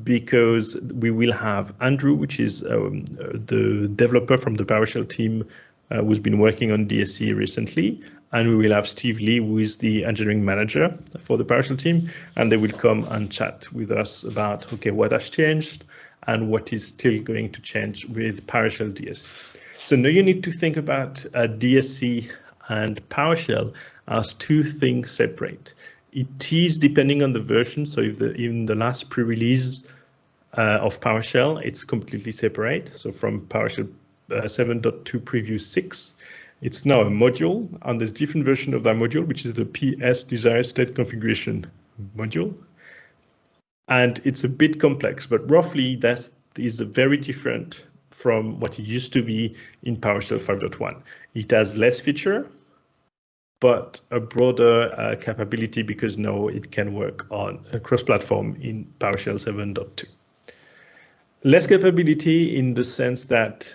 because we will have Andrew, which is the developer from the PowerShell team who's been working on DSC recently, and we will have Steve Lee, who is the engineering manager for the PowerShell team, and they will come and chat with us about, okay, what has changed and what is still going to change with PowerShell DSC. So now you need to think about DSC and PowerShell as two things separate. It is depending on the version. So if in the last pre-release of PowerShell, it's completely separate. So from PowerShell 7.2 preview 6, it's now a module, and there's different version of that module, which is the PS desired state configuration module. And it's a bit complex, but roughly that is very different from what it used to be in PowerShell 5.1. It has less feature, but a broader capability, because now it can work on a cross-platform in PowerShell 7.2. Less capability in the sense that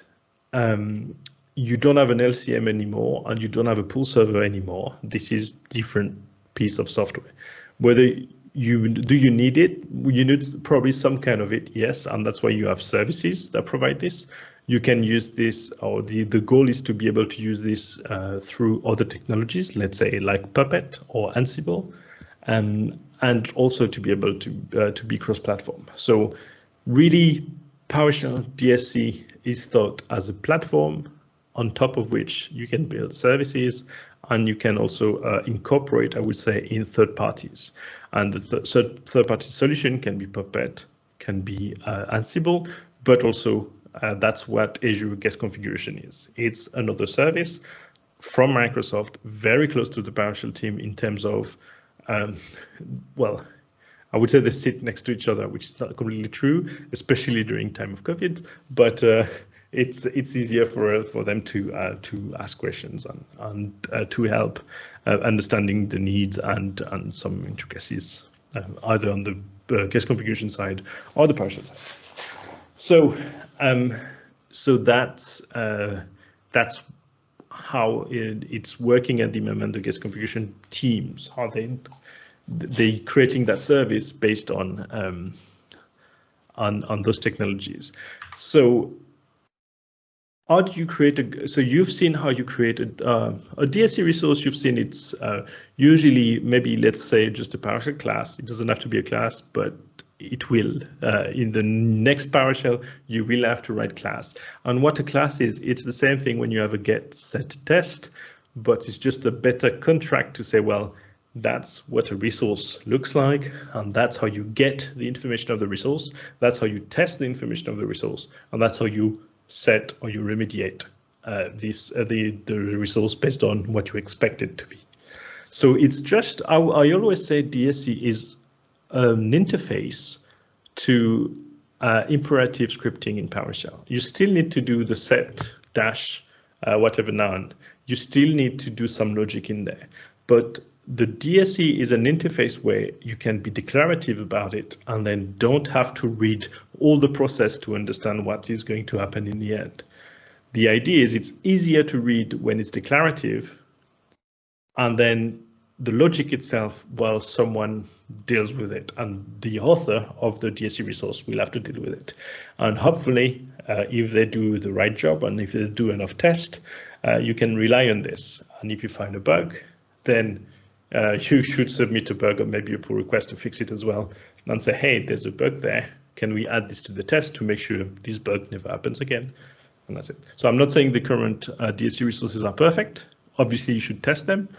you don't have an LCM anymore, and you don't have a pool server anymore. This is different piece of software. Whether you need it? You need probably some kind of it, yes, and that's why you have services that provide this. You can use this, or the goal is to be able to use this through other technologies, let's say like Puppet or Ansible, and also to be able to be cross-platform. So really, PowerShell DSC is thought as a platform on top of which you can build services, and you can also incorporate, I would say, in third parties. And the third-party solution can be Puppet, can be Ansible, but also that's what Azure Guest Configuration is. It's another service from Microsoft, very close to the PowerShell team in terms of, well, I would say they sit next to each other, which is not completely true, especially during time of COVID, but it's easier for them to ask questions and to help understanding the needs and some intricacies, either on the guest configuration side or the PowerShell side. So that's how it's working at the moment. The guest configuration teams, how they creating that service based on those technologies. So how do you create so you've seen how you created a DSC resource. You've seen it's usually maybe, let's say, just a PowerShell class. It doesn't have to be a class, but it will. In the next PowerShell, you will have to write class. And what a class is, it's the same thing when you have a get set test, but it's just a better contract to say, well, that's what a resource looks like, and that's how you get the information of the resource. That's how you test the information of the resource, and that's how you set or you remediate the resource based on what you expect it to be. So it's just, I always say DSC is an interface to imperative scripting in PowerShell. You still need to do the set dash whatever noun. You still need to do some logic in there, but the DSC is an interface where you can be declarative about it and then don't have to read all the process to understand what is going to happen in the end. The idea is it's easier to read when it's declarative, and then the logic itself, while someone deals with it, and the author of the DSC resource will have to deal with it. And hopefully, if they do the right job and if they do enough tests, you can rely on this. And if you find a bug, then you should submit a bug or maybe a pull request to fix it as well, and say, hey, there's a bug there. Can we add this to the test to make sure this bug never happens again? And that's it. So I'm not saying the current DSC resources are perfect. Obviously, you should test them,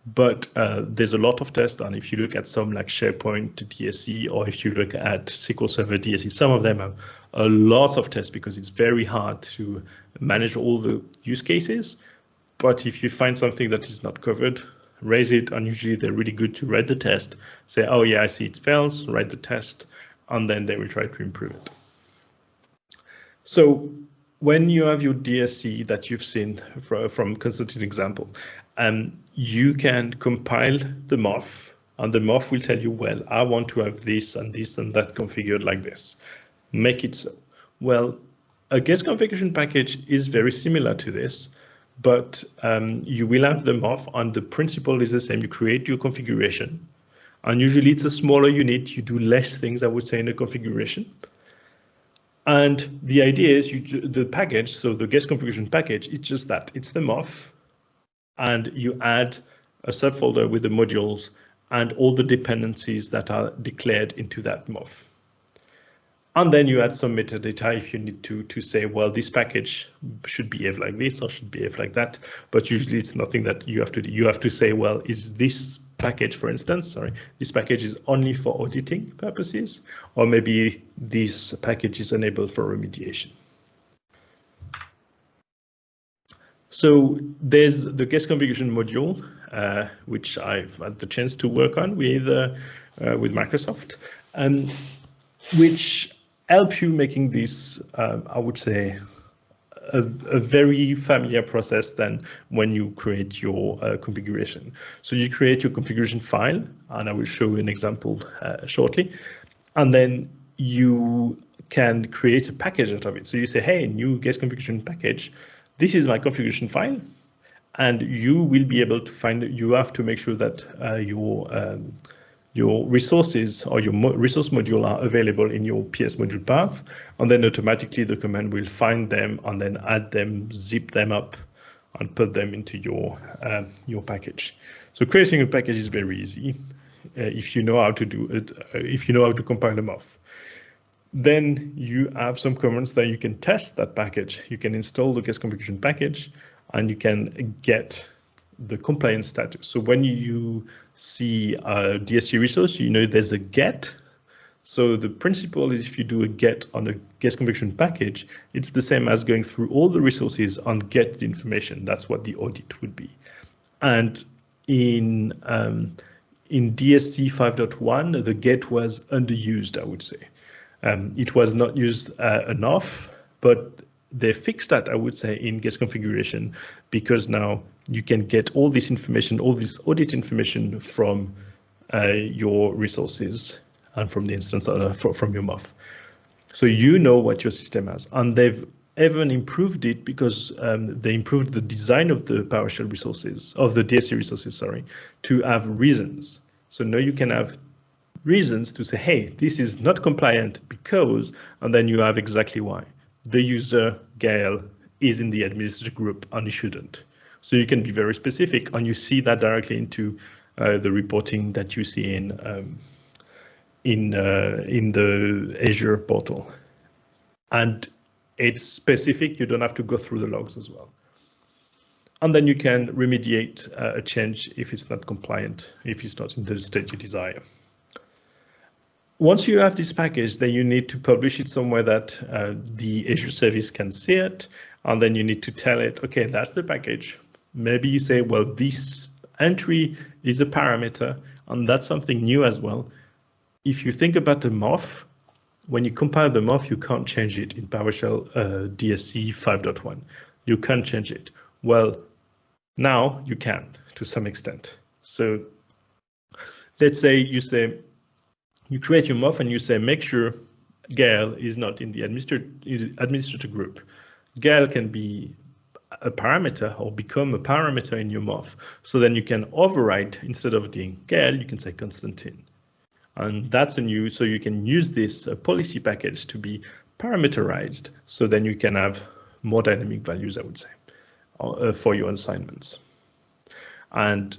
But there's a lot of tests, and if you look at some like SharePoint DSC, or if you look at SQL Server DSC, some of them have a lot of tests because it's very hard to manage all the use cases. But if you find something that is not covered, raise it, and usually they're really good to write the test, say, oh yeah, I see it fails, write the test, and then they will try to improve it. So when you have your DSC that you've seen from Constantin example, you can compile the MOF, and the MOF will tell you, well, I want to have this and that configured like this. Make it so. Well, a guest configuration package is very similar to this, but you will have the MOF, and the principle is the same. You create your configuration, and usually it's a smaller unit. You do less things, I would say, in a configuration. And the idea is the package, so the guest configuration package, it's just that. It's the MOF, and you add a subfolder with the modules and all the dependencies that are declared into that MOF. And then you add some metadata if you need to say, well, this package should behave like this or should behave like that. But usually it's nothing that you have to do. You have to say, well, is this package, for instance, this package is only for auditing purposes, or maybe this package is enabled for remediation. So there's the guest configuration module, which I've had the chance to work on with Microsoft, which help you making this, I would say, a very familiar process than when you create your configuration. So you create your configuration file, and I will show you an example shortly, and then you can create a package out of it. So you say, hey, new guest configuration package, this is my configuration file, and you will be able to find, you have to make sure that your resources or your resource module are available in your PS module path, and then automatically the command will find them and then add them, zip them up, and put them into your package. So creating a package is very easy if you know how to do it, if you know how to compile them off. Then you have some commands that you can test that package. You can install the guest configuration package, and you can get the compliance status. So when you see a DSC resource, you know there's a get. So the principle is if you do a get on a guest configuration package, it's the same as going through all the resources and get the information. That's what the audit would be. And in DSC 5.1, the get was underused, I would say. It was not used enough, but they fixed that, I would say, in guest configuration, because now you can get all this information, all this audit information from your resources and from the instance from your MOF. So you know what your system has, and they've even improved it because they improved the design of the PowerShell resources, of the DSC resources, sorry, to have reasons. So now you can have reasons to say, hey, this is not compliant because, and then you have exactly why. The user, Gael, is in the administrator group and he shouldn't. So you can be very specific, and you see that directly into the reporting that you see in the Azure portal. And it's specific, you don't have to go through the logs as well. And then you can remediate a change if it's not compliant, if it's not in the state you desire. Once you have this package, then you need to publish it somewhere that the Azure service can see it, and then you need to tell it, okay, that's the package. Maybe you say, well, this entry is a parameter, and that's something new as well. If you think about the MOF, when you compile the MOF, you can't change it in PowerShell DSC 5.1. You can't change it. Well, now you can to some extent. So let's say you create your MOF and you say, make sure Gael is not in the administrator group. Gael can be a parameter or become a parameter in your MOF. So then you can override, instead of doing Gael, you can say Constantin. And that's so you can use this policy package to be parameterized. So then you can have more dynamic values, I would say, for your assignments. And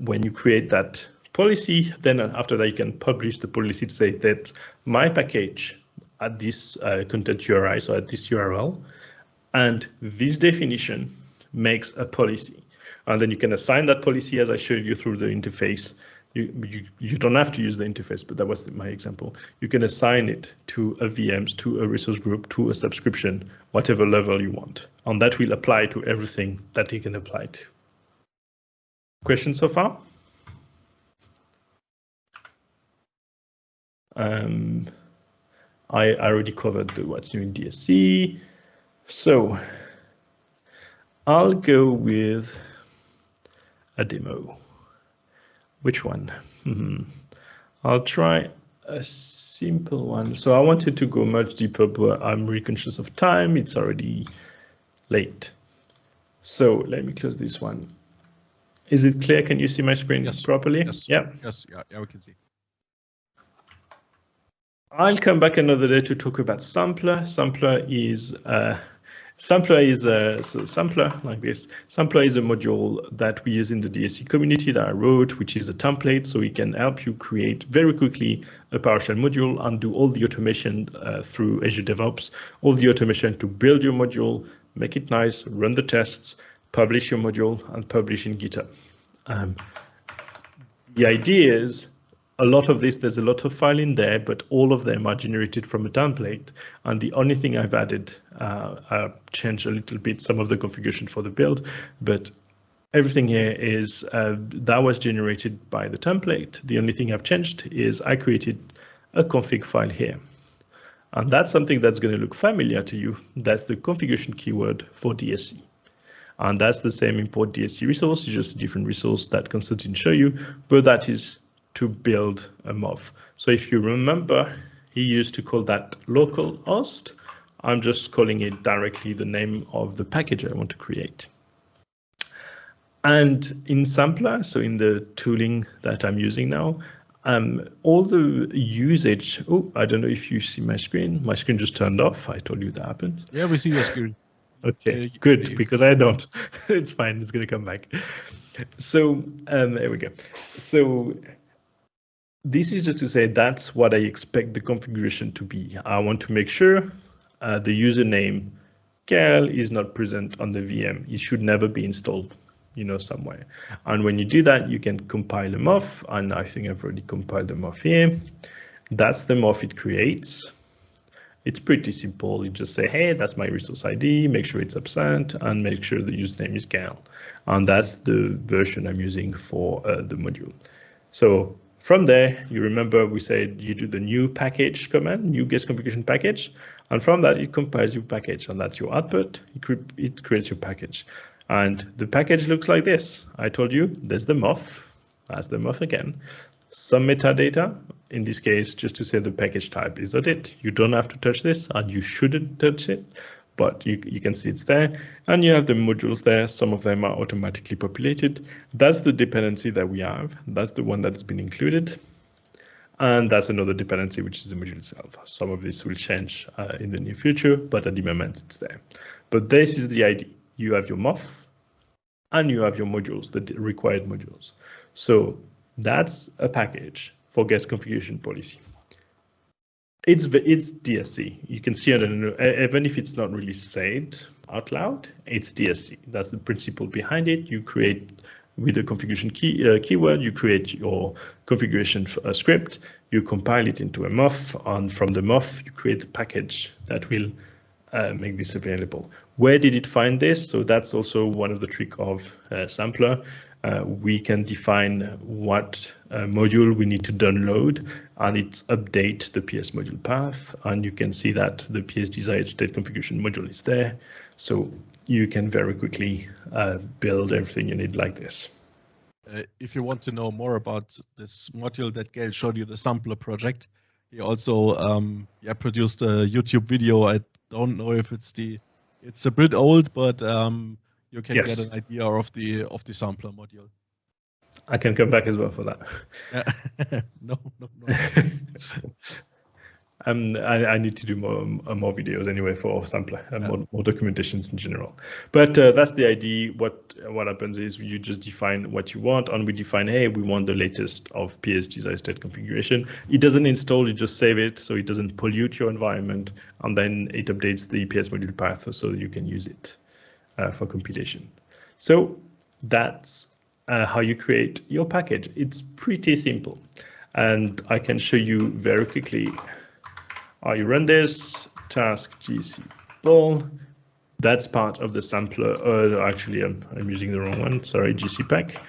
when you create that policy, then after that you can publish the policy to say that my package at this content URI, so at this URL, and this definition makes a policy. And then you can assign that policy as I showed you through the interface. You don't have to use the interface, but that was my example. You can assign it to a VMs, to a resource group, to a subscription, whatever level you want. And that will apply to everything that you can apply to. Questions so far? I already covered what's new in DSC. So I'll go with a demo. Which one? I'll try a simple one. So I wanted to go much deeper, but I'm really conscious of time. It's already late. So let me close this one. Is it clear? Can you see my screen properly? Yes. Yeah. Yes. Yeah, we can see. I'll come back another day to talk about sampler. Sampler is like this. Sampler is a module that we use in the DSC community that I wrote, which is a template, so it can help you create very quickly a PowerShell module and do all the automation through Azure DevOps, all the automation to build your module, make it nice, run the tests, publish your module, and publish in GitHub. The idea is, a lot of this, there's a lot of file in there, but all of them are generated from a template. And the only thing I've added, I've changed a little bit some of the configuration for the build, but everything here is that was generated by the template. The only thing I've changed is I created a config file here. And that's something that's going to look familiar to you. That's the configuration keyword for DSC. And that's the same import DSC resource, it's just a different resource that Constantin showed you, but that is to build a MOV. So if you remember, he used to call that local host. I'm just calling it directly the name of the package I want to create. And in Sampler, so in the tooling that I'm using now, all the usage, oh, I don't know if you see my screen. My screen just turned off. I told you that happened. Yeah, we see your screen. Okay, good, because I don't. It's fine, it's going to come back. So there we go. So this is just to say that's what I expect the configuration to be. I want to make sure the username Gael is not present on the VM. It should never be installed, somewhere. And when you do that, you can compile them off. And I think I've already compiled them off here. That's the MOV it creates. It's pretty simple. You just say, hey, that's my resource ID, make sure it's absent, and make sure the username is Gael. And that's the version I'm using for the module. So from there, you remember we said you do the new package command, new guest configuration package, and from that it compiles your package, and that's your output. It creates your package, and the package looks like this. I told you there's the MOV, that's the MOV again. Some metadata, in this case, just to say the package type is it. You don't have to touch this, and you shouldn't touch it, but you can see it's there. And you have the modules there. Some of them are automatically populated. That's the dependency that we have. That's the one that's been included. And that's another dependency, which is the module itself. Some of this will change in the near future, but at the moment it's there. But this is the idea. You have your MOV, and you have your modules, the required modules. So that's a package for guest configuration policy. It's DSC. You can see it, even if it's not really said out loud, it's DSC. That's the principle behind it. You create with the configuration keyword, you create your configuration script, you compile it into a MOV, and from the MOV, you create a package that will make this available. Where did it find this? So that's also one of the tricks of Sampler. We can define what module we need to download, and it updates the PS module path, and you can see that the PS desired state configuration module is there. So you can very quickly build everything you need like this. If you want to know more about this module that Gael showed you, the Sampler project, he also produced a YouTube video. I don't know if it's a bit old, but you can get an idea of the Sampler module. I can come back as well for that. No. I need to do more videos anyway for Sampler and more documentations in general. But that's the idea. What happens is you just define what you want, and we define, hey, we want the latest of PS desired state configuration. It doesn't install, you just save it so it doesn't pollute your environment, and then it updates the PS module path so you can use it for compilation. So that's how you create your package. It's pretty simple. And I can show you very quickly how you run this. Task GC ball. That's part of the sampler. Actually, I'm using the wrong one. Sorry, GC pack.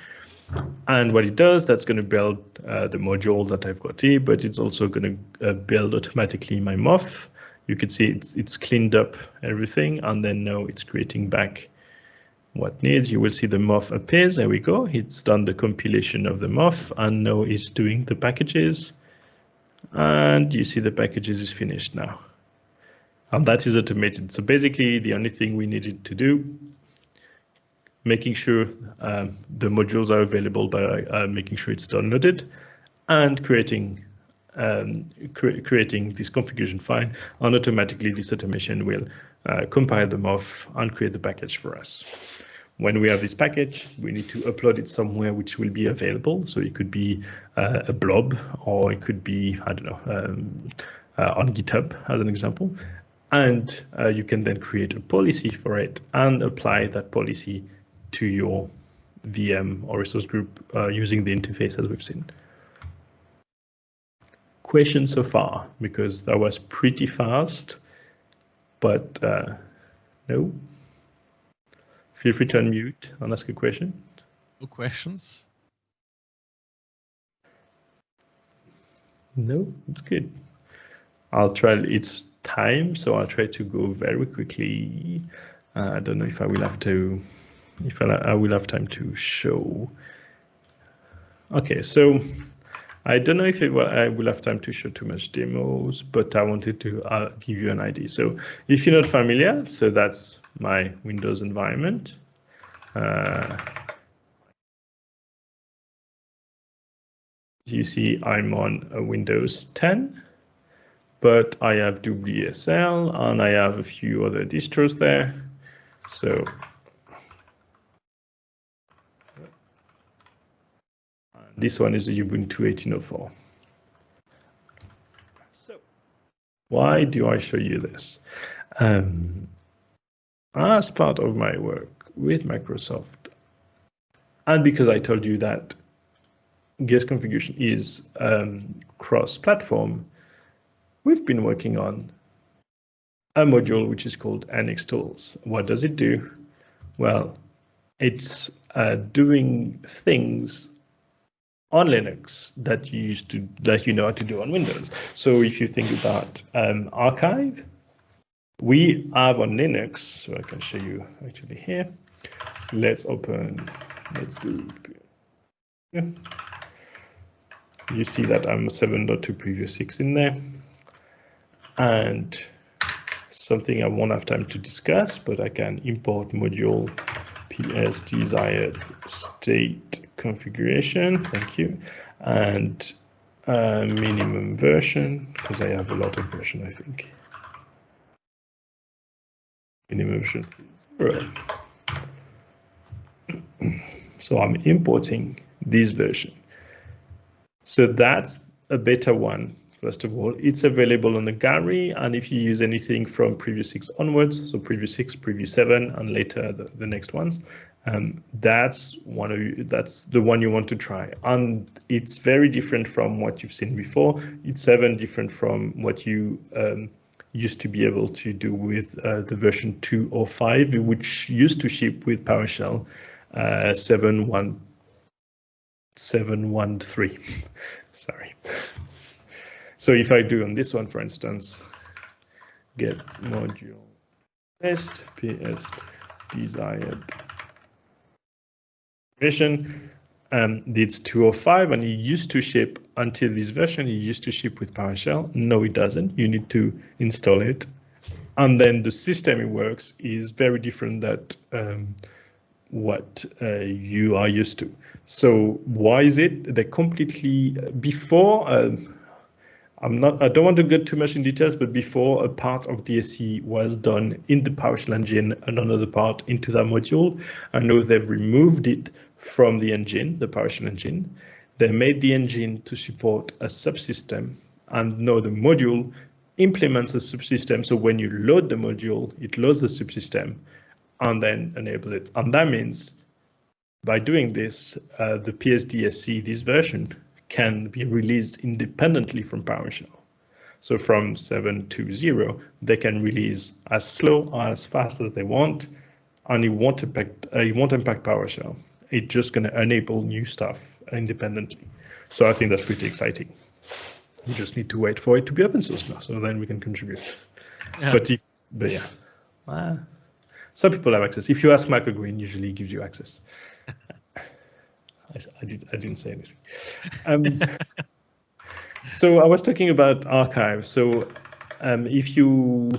And what it does, that's going to build the module that I've got here, but it's also going to build automatically my MOF. You can see it's cleaned up everything, and then now it's creating back what needs. You will see the MOF appears. There we go. It's done the compilation of the MOF, and now it's doing the packages. And you see the packages is finished now. And that is automated. So basically, the only thing we needed to do, making sure the modules are available by making sure it's downloaded, and creating this configuration file, and automatically this automation will compile them off and create the package for us. When we have this package, we need to upload it somewhere which will be available. So it could be a blob, or it could be, I don't know, on GitHub as an example. And you can then create a policy for it and apply that policy to your VM or resource group using the interface as we've seen. Questions so far? Because that was pretty fast, but no. Feel free to unmute and ask a question. No questions? No, it's good. I'll try, it's time, so I'll try to go very quickly. I don't know if I will have to, if I will have time to show. Okay, so I don't know if I will have time to show too much demos, but I wanted to give you an idea. So if you're not familiar, so that's my Windows environment. You see I'm on a Windows 10, but I have WSL and I have a few other distros there. So this one is the Ubuntu 18.04. So why do I show you this? As part of my work with Microsoft, and because I told you that Guest Configuration is cross-platform, we've been working on a module which is called NX Tools. What does it do? Well, it's doing things on Linux that you know how to do on Windows. So if you think about archive, we have on Linux, so I can show you actually here. Let's do, yeah. You see that I'm 7.2 previous 6 in there. And something I won't have time to discuss, but I can import module PS desired state configuration, thank you, and minimum version, because I have a lot of version, I think. Minimum version 0. So I'm importing this version. So that's a beta one. First of all, it's available on the gallery, and if you use anything from previous 6 onwards, so previous 6, previous 7, and later the next ones, that's the one you want to try. And it's very different from what you've seen before. It's 7 different from what you used to be able to do with the version 2 or 5, which used to ship with PowerShell 7.1.3. Sorry. So if I do on this one, for instance, get module test PS desired version, it's 2.05, and it used to ship until this version. It used to ship with PowerShell. No, it doesn't. You need to install it, and then the system it works is very different than what you are used to. So why is it? They completely before. I don't want to get too much in details, but before, a part of DSC was done in the PowerShell engine and another part into that module. I know they've removed it from the engine, the PowerShell engine. They made the engine to support a subsystem, and now the module implements a subsystem. So when you load the module, it loads the subsystem and then enables it. And that means by doing this, the PSDSC, this version, can be released independently from PowerShell. So from 7.2.0, they can release as slow or as fast as they want, and it won't impact PowerShell. It's just going to enable new stuff independently. So I think that's pretty exciting. We just need to wait for it to be open source now, so then we can contribute. Yeah. But yeah, some people have access. If you ask Michael Green, usually he gives you access. I didn't say anything. So I was talking about archive. So if you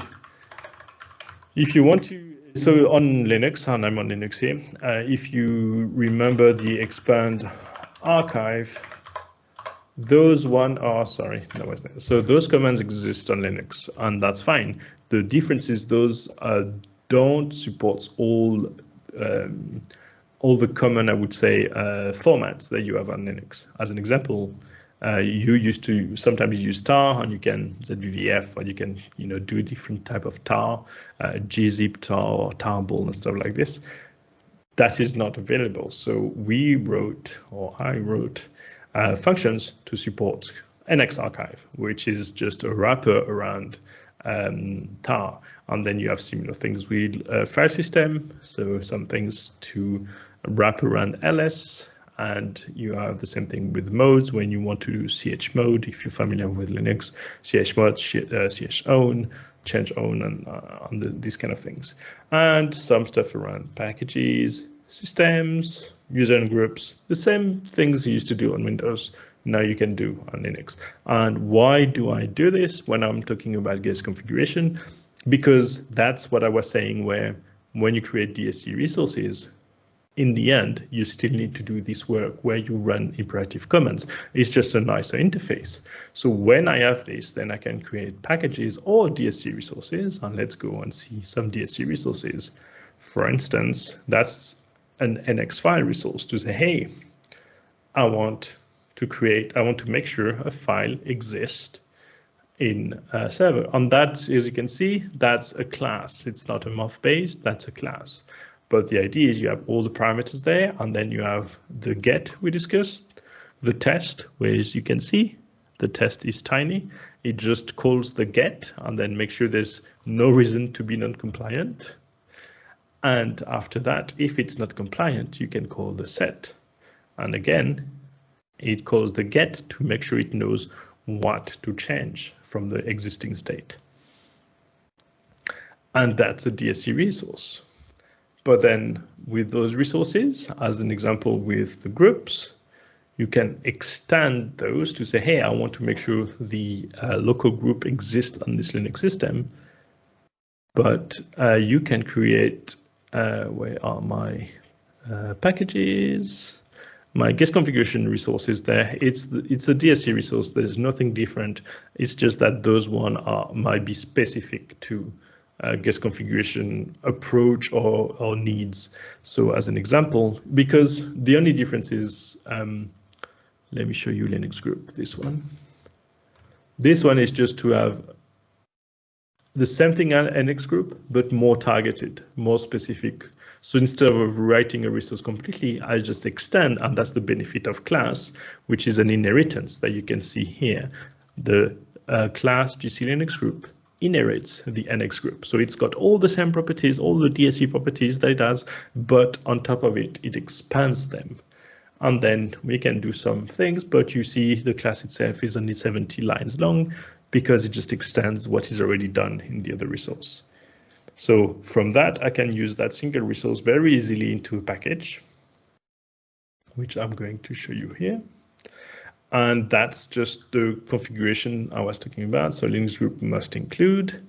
want to, so on Linux, and I'm on Linux here, if you remember the expand archive, those commands exist on Linux, and that's fine. The difference is those don't support all the common, I would say, formats that you have on Linux. As an example, you sometimes use tar, and you can ZVVF, or you can do a different type of tar, gzip tar or tarball and stuff like this. That is not available. So I wrote functions to support NX archive, which is just a wrapper around tar. And then you have similar things with file system, so some things to wrap around ls, and you have the same thing with modes when you want to do chmod, if you're familiar with Linux, chmod, chown, change own, and these kind of things. And some stuff around packages, systems, user and groups, the same things you used to do on Windows, now you can do on Linux. And why do I do this when I'm talking about guest configuration? Because that's what I was saying, where when you create DSC resources, in the end, you still need to do this work where you run imperative commands. It's just a nicer interface. So when I have this, then I can create packages or DSC resources, and let's go and see some DSC resources. For instance, that's an NX file resource to say, hey, I want to make sure a file exists in a server. And that, as you can see, that's a class. It's not a moth based, that's a class. But the idea is you have all the parameters there, and then you have the get we discussed, the test, where as you can see, the test is tiny. It just calls the get and then make sure there's no reason to be non-compliant. And after that, if it's not compliant, you can call the set. And again, it calls the get to make sure it knows what to change from the existing state. And that's a DSC resource. But then with those resources, as an example with the groups, you can extend those to say, hey, I want to make sure the local group exists on this Linux system. But you can create, where are my packages? My guest configuration resources there. It's a DSC resource. There's nothing different. It's just that those might be specific to guest configuration approach or needs. So as an example, because the only difference is, let me show you Linux group, this one. This one is just to have the same thing as NX group, but more targeted, more specific. So instead of writing a resource completely, I just extend, and that's the benefit of class, which is an inheritance that you can see here. The class GC Linux group inherits the NX group. So it's got all the same properties, all the DSC properties that it has, but on top of it, it expands them. And then we can do some things, but you see the class itself is only 70 lines long because it just extends what is already done in the other resource. So from that, I can use that single resource very easily into a package, which I'm going to show you here. And that's just the configuration I was talking about. So Linux group must include,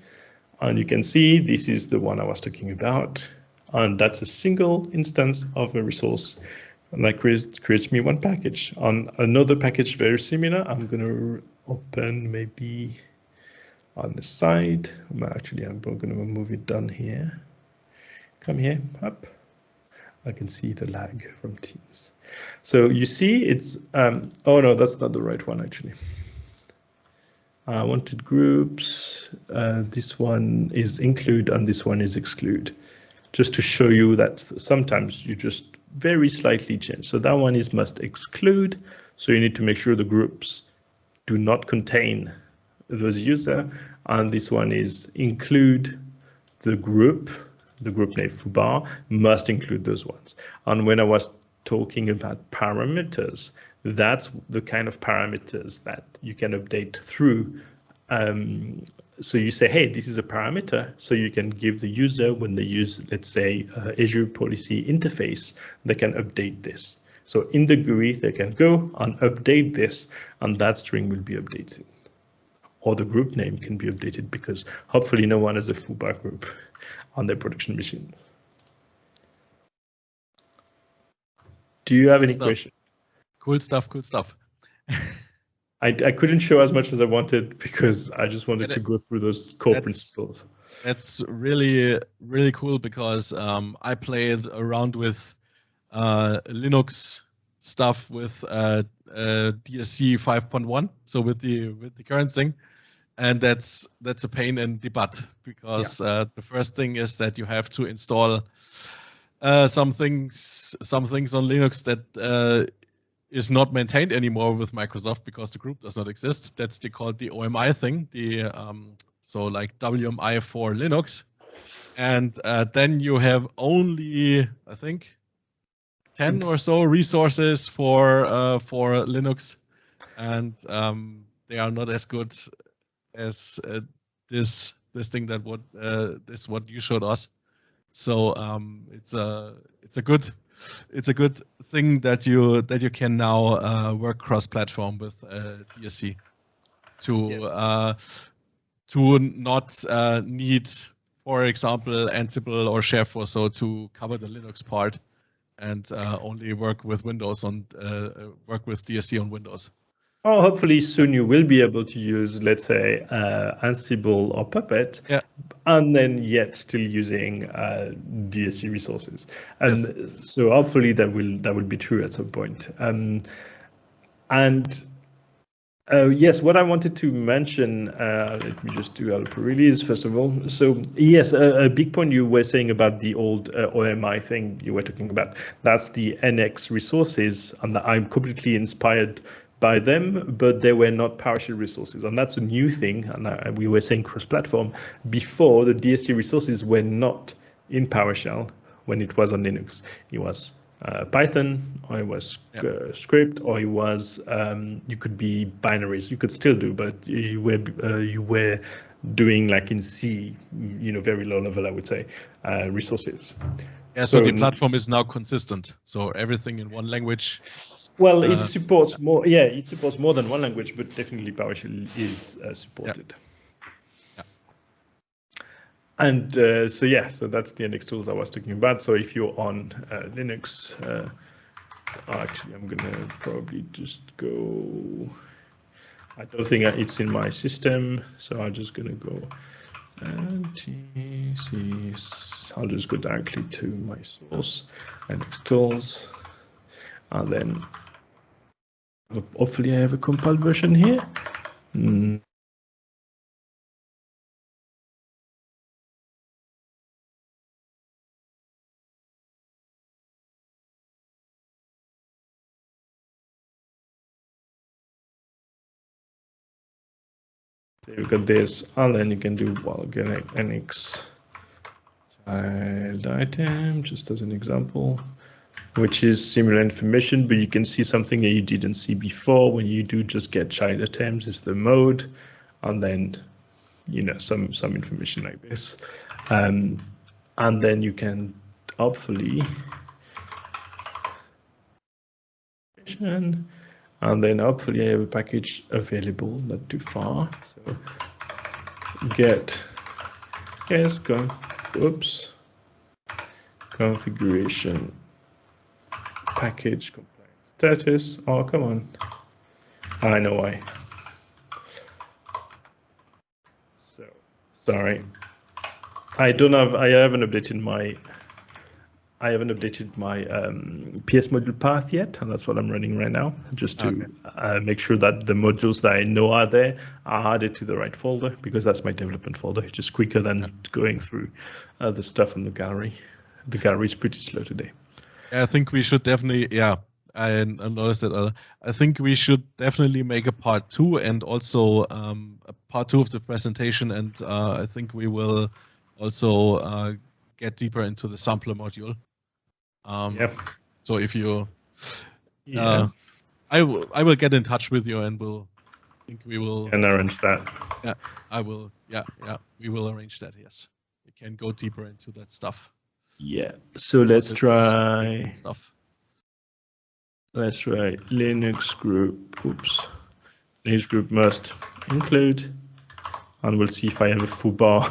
and you can see this is the one I was talking about. And that's a single instance of a resource. And that creates me one package. On another package very similar, I'm going to open maybe on the side. Actually, I'm going to move it down here. Come here, up. I can see the lag from Teams. So you see it's, oh no, that's not the right one actually. I wanted groups. This one is include and this one is exclude. Just to show you that sometimes you just very slightly changed. So that one is must exclude. So you need to make sure the groups do not contain those users. And this one is include the group name foobar must include those ones. And when I was talking about parameters, that's the kind of parameters that you can update through. So you say, hey, this is a parameter, so you can give the user, when they use, let's say, Azure policy interface, they can update this. So in the GUI, they can go and update this, and that string will be updated. Or the group name can be updated, because hopefully no one has a foobar group on their production machines. Do you have any questions? Cool stuff, cool stuff. I couldn't show as much as I wanted because I just wanted to go through those core principles. That's really, really cool, because I played around with Linux stuff with DSC 5.1, so with the current thing, and that's a pain in the butt, because the first thing is that you have to install some things on Linux that is not maintained anymore with Microsoft because the group does not exist. That's called the OMI thing, so like WMI for Linux, and then you have only, I think, 10 or so resources for Linux, and they are not as good as this thing that what you showed us. So it's a good thing that you can now work cross-platform with DSC to not need, for example, Ansible or Chef or so to cover the Linux part, and only work with Windows work with DSC on Windows. Oh, hopefully soon you will be able to use, let's say, Ansible or Puppet, and then yet still using DSC resources. And so hopefully that will be true at some point. Yes, what I wanted to mention, let me just do Alpha release first of all. So yes, a big point you were saying about the old OMI thing you were talking about, that's the NX resources, and I'm completely inspired by them, but they were not PowerShell resources, and that's a new thing. And we were saying cross-platform. Before, the DSC resources were not in PowerShell when it was on Linux. It was Python, or it was script, or it was you could be binaries. You could still do, but you were doing like in C, very low level, I would say, resources. Yeah. So the platform is now consistent. So everything in one language. Well, it supports more. Yeah, it supports more than one language, but definitely PowerShell is supported. Yeah. And so that's the NX tools I was talking about. So if you're on Linux, actually, I'm gonna probably just go. I don't think it's in my system, so I'm just gonna go. I'll just go directly to my source, NX tools, and then. Hopefully I have a compiled version here. So you've got this, and then you can do NX child item, just as an example, which is similar information, but you can see something that you didn't see before. When you do just get child items, is the mode, and then some information like this, and then you can hopefully, and then hopefully I have a package available, not too far. So get configuration. Package compliance status. Oh, come on. I know why. So sorry. I haven't updated my PS module path yet, and that's what I'm running right now, just to make sure that the modules that I know are there are added to the right folder, because that's my development folder. It's just quicker than going through the stuff in the gallery. The gallery is pretty slow today. I think we should definitely, I noticed that. I think we should definitely make a part 2 and also a part 2 of the presentation, and I think we will also get deeper into the sampler module. So if you, I will get in touch with you, and we will arrange that. Yeah, I will. Yeah, we will arrange that. Yes, we can go deeper into that stuff. Yeah. So let's try stuff. Let's try Linux group. Oops. Linux group must include, and we'll see if I have a foo bar.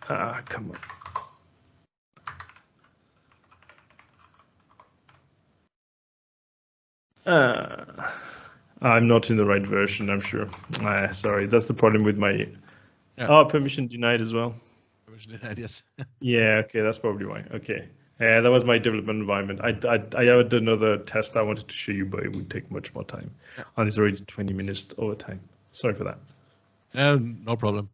Come on. I'm not in the right version, I'm sure. Sorry, that's the problem with my. Permission denied as well. Permission denied, yes. Yeah, okay, that's probably why. Okay. That was my development environment. I had another test I wanted to show you, but it would take much more time. And it's already 20 minutes over time. Sorry for that. No problem.